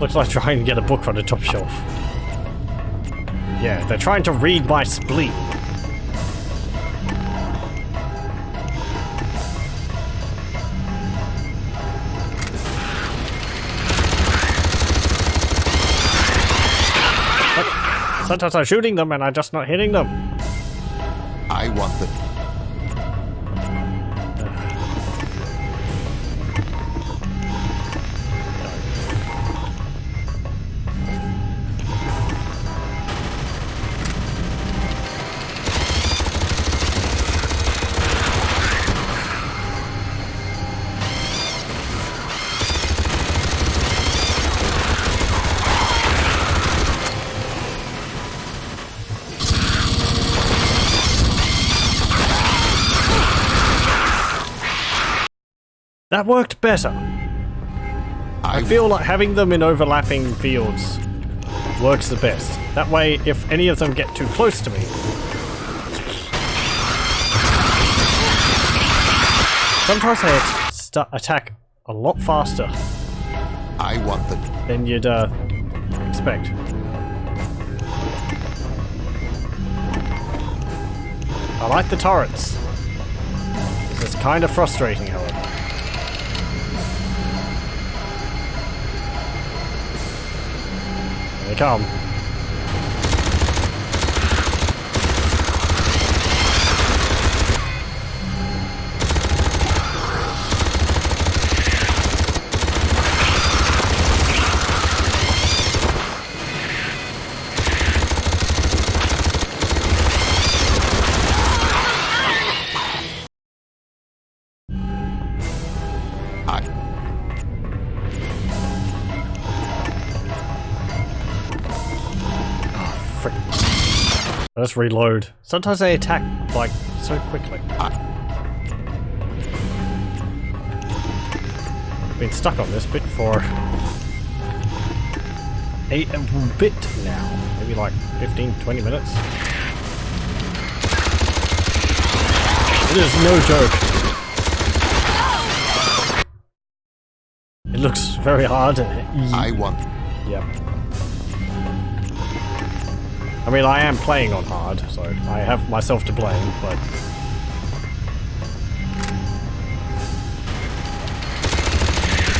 looks like trying to get a book from the top shelf. Yeah, they're trying to read my spleen. But sometimes I'm shooting them and I'm just not hitting them. I want the... That worked better. I feel like having them in overlapping fields works the best. That way, if any of them get too close to me... Sometimes they attack a lot faster. I want the... than you'd expect. I like the turrets. It's kind of frustrating, however. Here they come. Let's reload. Sometimes they attack, like, so quickly. I've been stuck on this bit for a bit now. Maybe like 15-20 minutes. It is no joke. It looks very hard. I want... Yep. I mean, I am playing on hard, so I have myself to blame, but...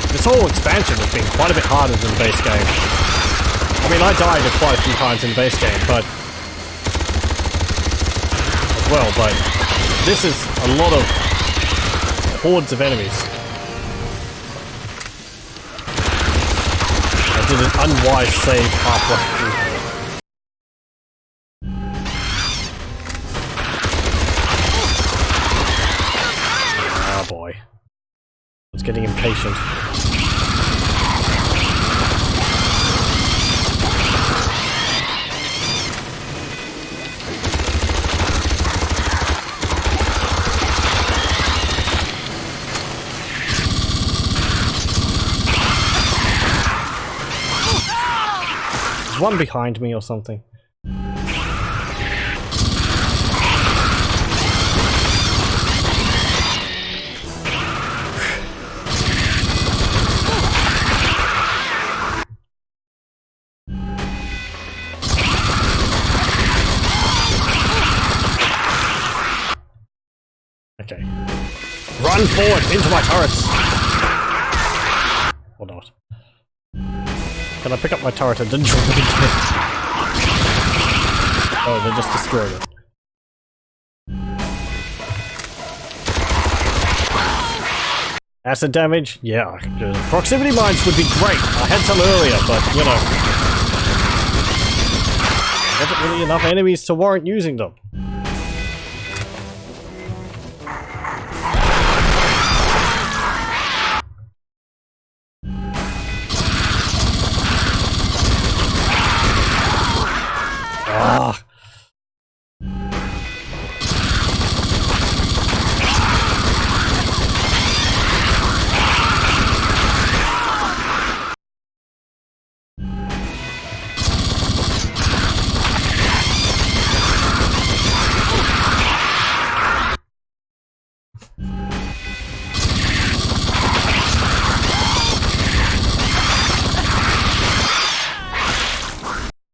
This whole expansion has been quite a bit harder than the base game. I mean, I died quite a few times in the base game, but... as well, but... This is a lot of hordes of enemies. I did an unwise save halfway through. Boy. I was getting impatient. There's one behind me or something. Okay. Run forward into my turrets! Or not. Can I pick up my turret and then drop it again? Oh, they just destroyed it. Acid damage? Yeah. Proximity mines would be great. I had some earlier, but, you know. There wasn't really enough enemies to warrant using them. Ah.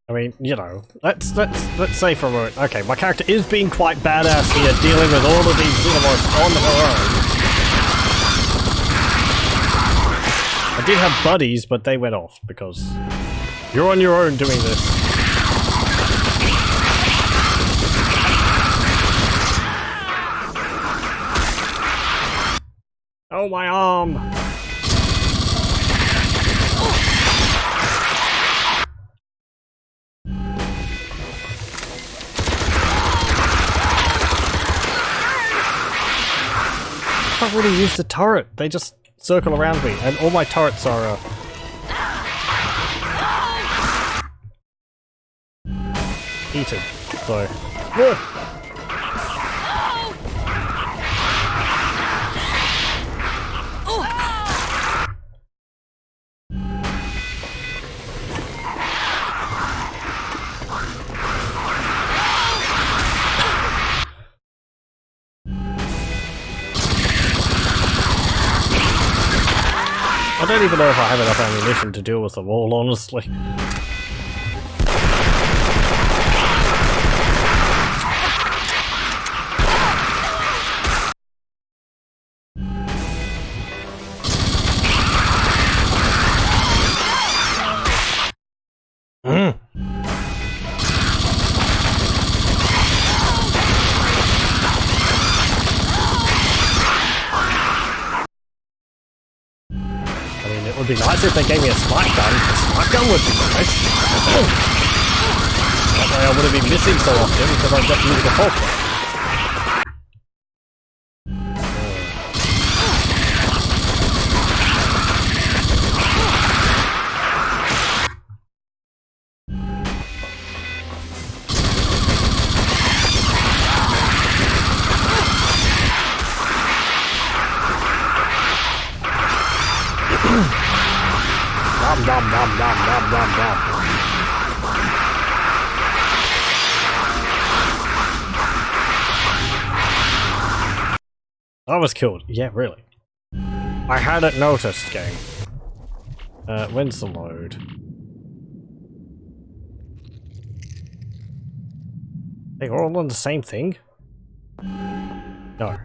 I mean, you know, let's say for a moment, okay, my character is being quite badass here, dealing with all of these xenomorphs on her own. I did have buddies, but they went off, because you're on your own doing this. Oh, my arm! I can't really use the turret. They just circle around me, and all my turrets are heated. So, don't even know if I have enough ammunition to deal with them all, honestly. It would be nice if they gave me a smart gun. A smart gun would be nice. That way I wouldn't be missing so often because I'm just using a pulse rifle. Nom nom nom nom nom nom nom. I was killed. Yeah, really. I hadn't noticed, game. When's the load? They all on the same thing? No.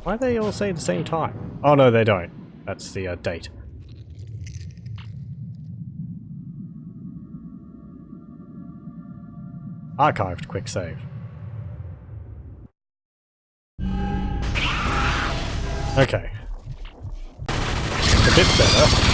Why do they all say the same time? Oh no, they don't. That's the date. Archived, quick save. Okay. It's a bit better.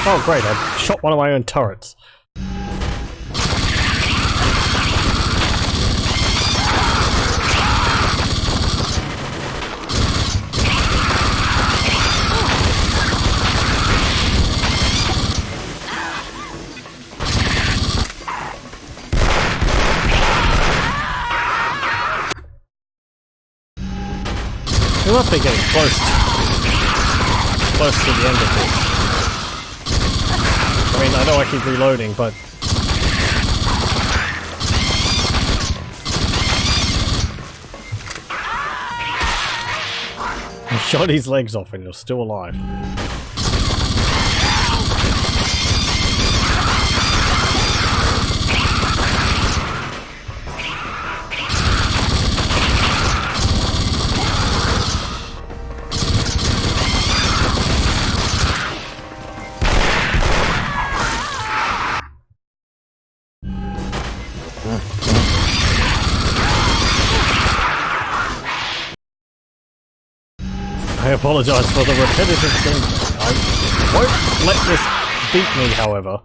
Oh great, I shot one of my own turrets. We must be getting close to the end of this. I mean, I know I keep reloading, but... I shot his legs off and you're still alive. I apologize for the repetitive gameplay. I won't let this beat me, however.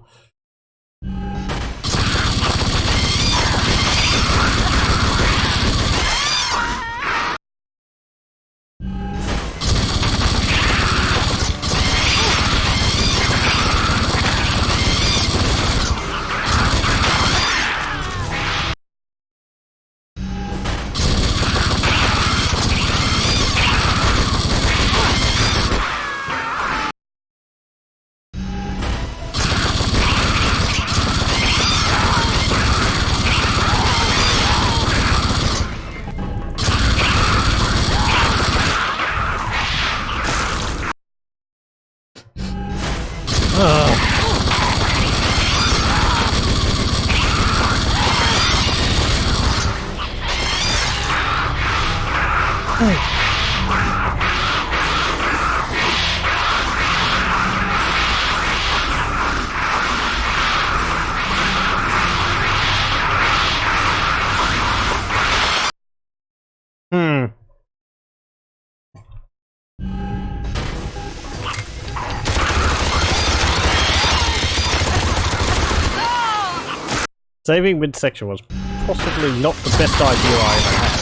Saving midsection was possibly not the best idea I ever had.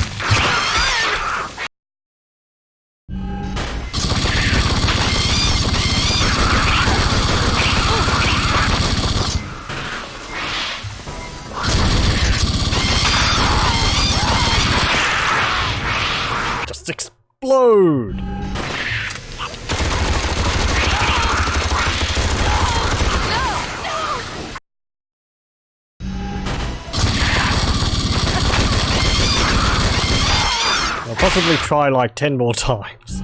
Just explode! I'll possibly try like 10 more times.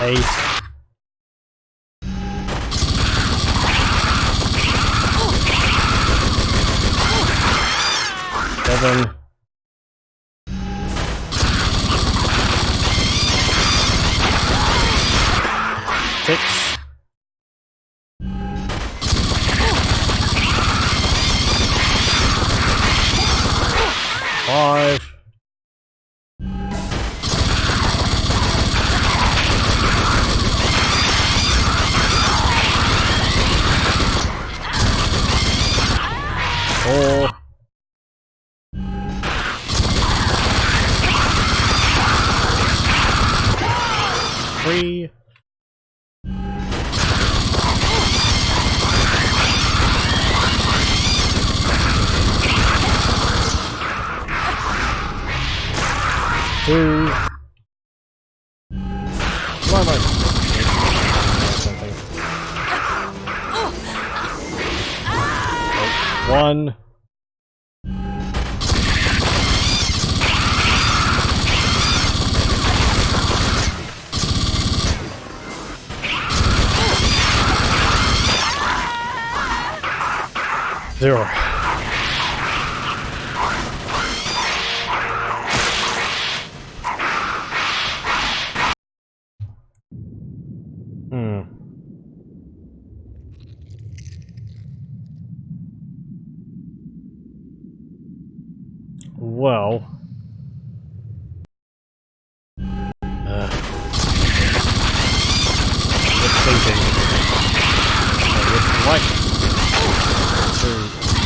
Eight. Seven. Six. Five. Four. Three. Two. Come on. Something. One. Zero. Well, just thinking, I would like to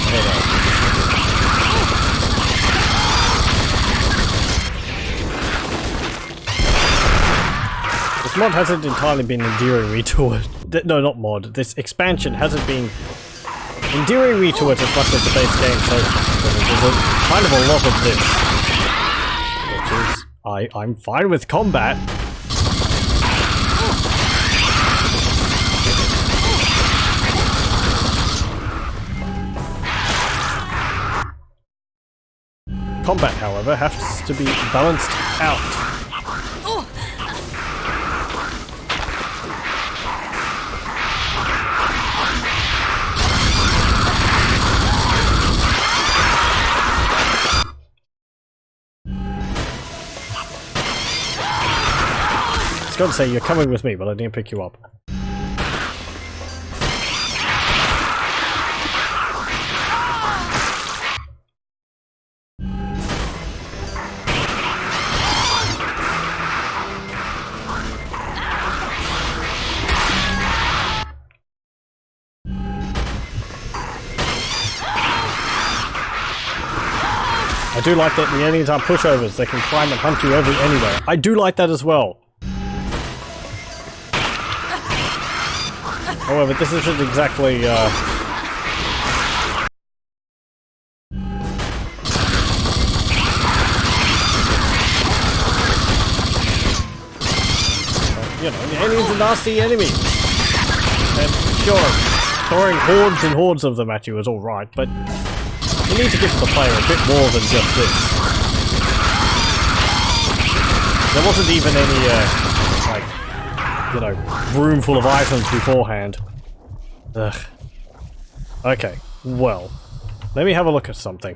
head up. This mod hasn't entirely been endearing me to it. No, not mod. This expansion hasn't been endearing me to it as much as the base game so far. There's kind of a lot of this, which is I'm fine with combat. Combat, however, has to be balanced out. I was going to say, you're coming with me, but I didn't pick you up. I do like that the aliens are pushovers. They can climb and hunt you anywhere. I do like that as well. However, this isn't exactly, you know, the aliens are nasty enemies. And sure, throwing hordes and hordes of them at you is alright, but you need to give the player a bit more than just this. There wasn't even any, like, you know, room full of items beforehand. Ugh. Okay, well, let me have a look at something.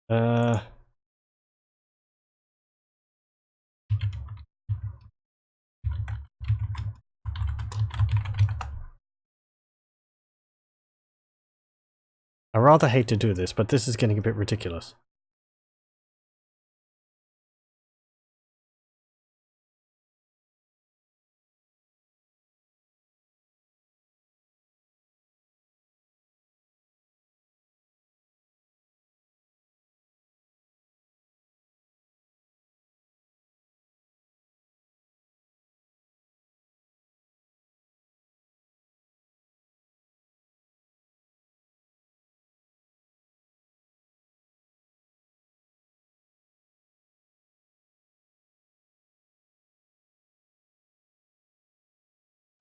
I rather hate to do this, but this is getting a bit ridiculous.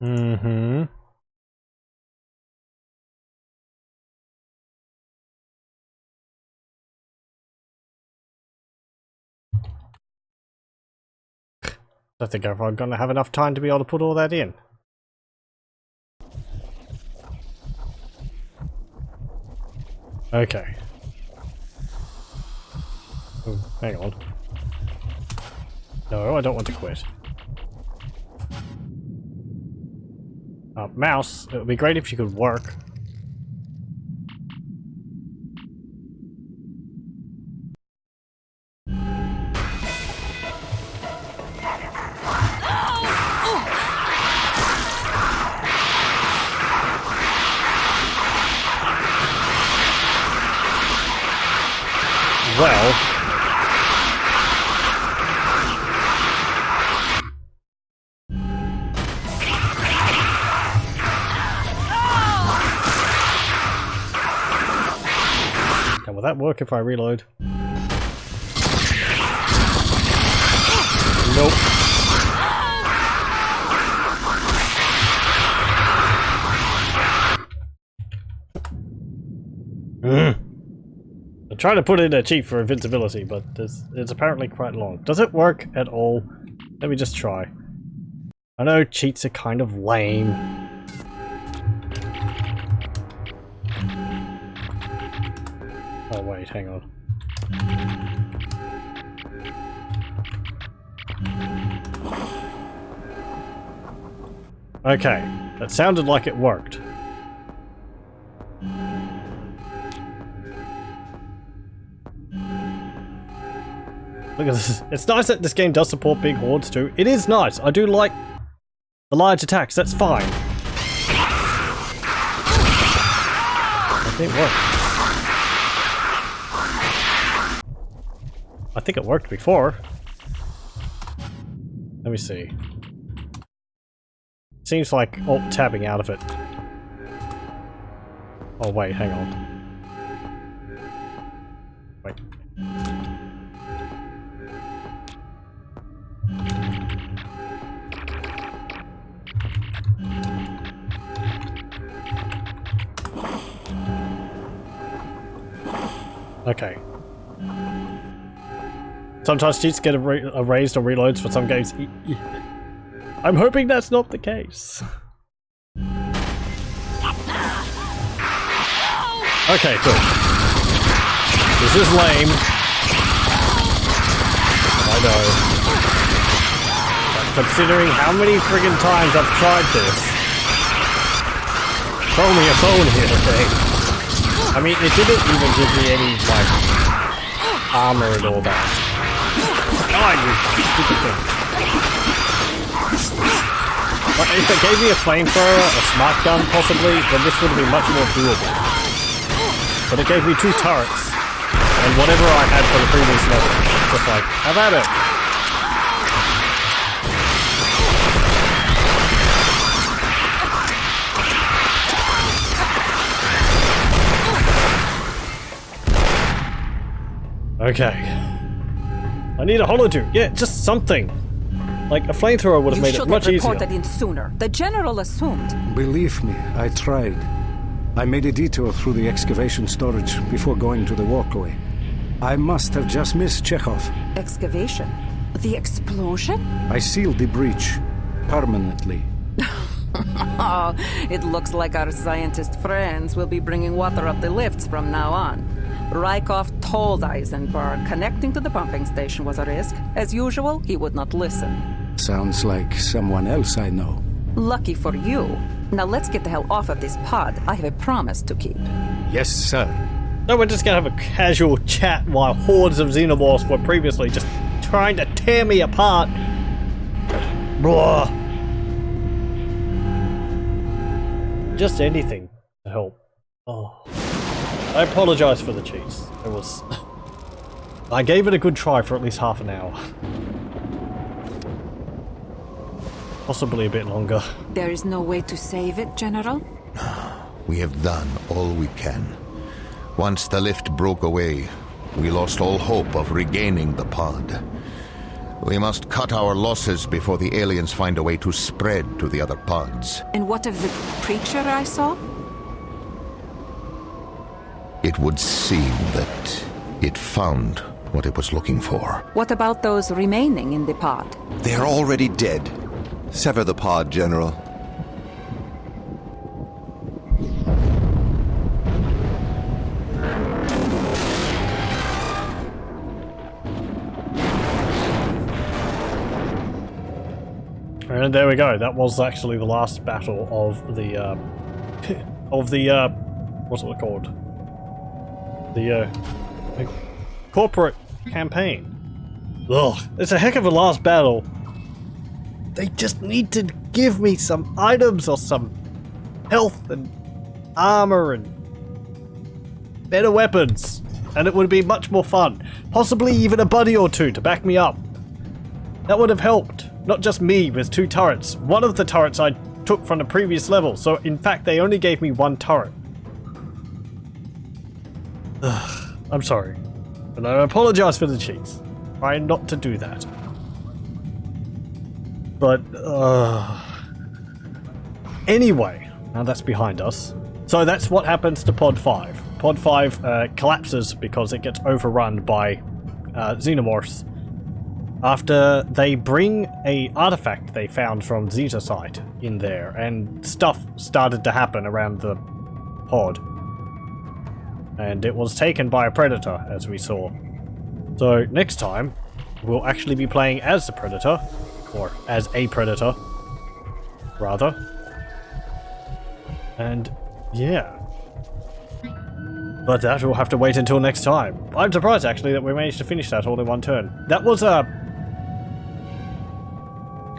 Mm-hmm. I think I'm gonna have enough time to be able to put all that in. Okay. Oh, hang on. No, I don't want to quit. Mouse, it would be great if you could work. Well... And will that work if I reload? Nope. I'm trying to put in a cheat for invincibility, but it's apparently quite long. Does it work at all? Let me just try. I know cheats are kind of lame. Oh wait, hang on. Okay, that sounded like it worked. Look at this. It's nice that this game does support big hordes too. It is nice. I do like the large attacks. That's fine. I think it worked. I think it worked before. Let me see. Seems like alt-tabbing out of it. Oh wait, hang on. Wait. Okay. Sometimes cheats get erased or reloads for some games. I'm hoping that's not the case. Okay, cool. This is lame. I know. But considering how many friggin' times I've tried this. Throw me a bone here, okay? I mean, it didn't even give me any, like, armor and all that. God, you stupid thing. But if it gave me a flamethrower, a smart gun possibly, then this would be much more doable. But it gave me 2 turrets, and whatever I had for the previous level. Just like, have at it! Okay. I need a holodude. Yeah, just something. Like, a flamethrower would have made it much easier. You should have reported in sooner. The general assumed. Believe me, I tried. I made a detour through the excavation storage before going to the walkway. I must have just missed Chekhov. Excavation? The explosion? I sealed the breach. Permanently. Oh, it looks like our scientist friends will be bringing water up the lifts from now on. Rykov told Eisenberg connecting to the pumping station was a risk. As usual, he would not listen. Sounds like someone else I know. Lucky for you. Now let's get the hell off of this pod. I have a promise to keep. Yes, sir. No, we're just gonna have a casual chat while hordes of xenomorphs were previously just trying to tear me apart. Blah. Just anything to help. Oh. I apologize for the cheats. It was... I gave it a good try for at least half an hour. Possibly a bit longer. There is no way to save it, General? We have done all we can. Once the lift broke away, we lost all hope of regaining the pod. We must cut our losses before the aliens find a way to spread to the other pods. And what of the creature I saw? It would seem that it found what it was looking for. What about those remaining in the pod? They are already dead. Sever the pod, General. And there we go. That was actually the last battle of the what's it called? The corporate campaign. Ugh, it's a heck of a last battle. They just need to give me some items or some health and armor and better weapons, and it would be much more fun. Possibly even a buddy or two to back me up. That would have helped. Not just me with 2 turrets. One of the turrets I took from the previous level, so in fact they only gave me 1 turret. Ugh, I'm sorry. And I apologize for the cheats. Try not to do that. But, anyway, now that's behind us. So that's what happens to Pod 5. Pod 5 collapses because it gets overrun by xenomorphs after they bring a artifact they found from Zeta site in there, and stuff started to happen around the pod. And it was taken by a predator, as we saw. So next time, we'll actually be playing as the predator, or as a predator, rather. And yeah. But that will have to wait until next time. I'm surprised actually that we managed to finish that all in one turn. That was a...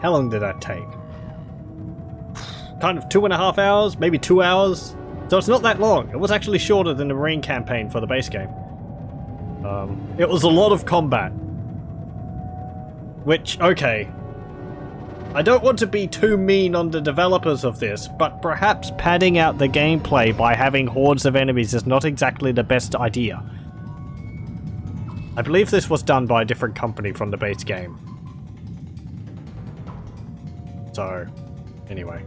How long did that take? Kind of 2.5 hours, maybe 2 hours. So it's not that long. It was actually shorter than the Marine campaign for the base game. It was a lot of combat. Which, okay. I don't want to be too mean on the developers of this, but perhaps padding out the gameplay by having hordes of enemies is not exactly the best idea. I believe this was done by a different company from the base game. So, anyway.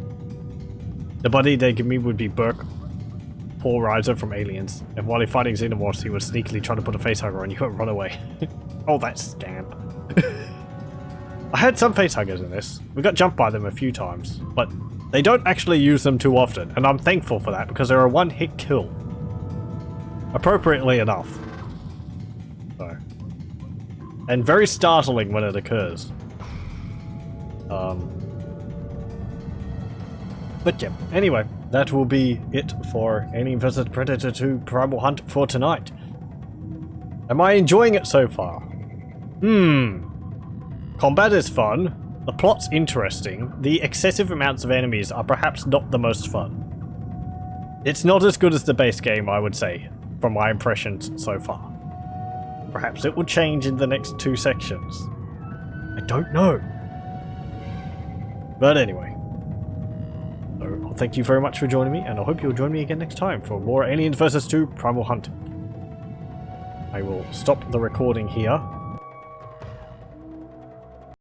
The buddy they give me would be Burke, Paul Reiser from Aliens, and while he fighting Xenomorphs, he was sneakily trying to put a facehugger on you and run away. Oh, that scamp. I had some facehuggers in this. We got jumped by them a few times, but they don't actually use them too often, and I'm thankful for that because they're a one-hit kill. Appropriately enough. So. And very startling when it occurs. But yeah, anyway, that will be it for Alien vs Predator 2 Primal Hunt for tonight. Am I enjoying it so far? Combat is fun, the plot's interesting, the excessive amounts of enemies are perhaps not the most fun. It's not as good as the base game, I would say, from my impressions so far. Perhaps it will change in the next 2 sections. I don't know. But anyway. So, thank you very much for joining me, and I hope you'll join me again next time for more Aliens vs 2 Primal Hunt. I will stop the recording here.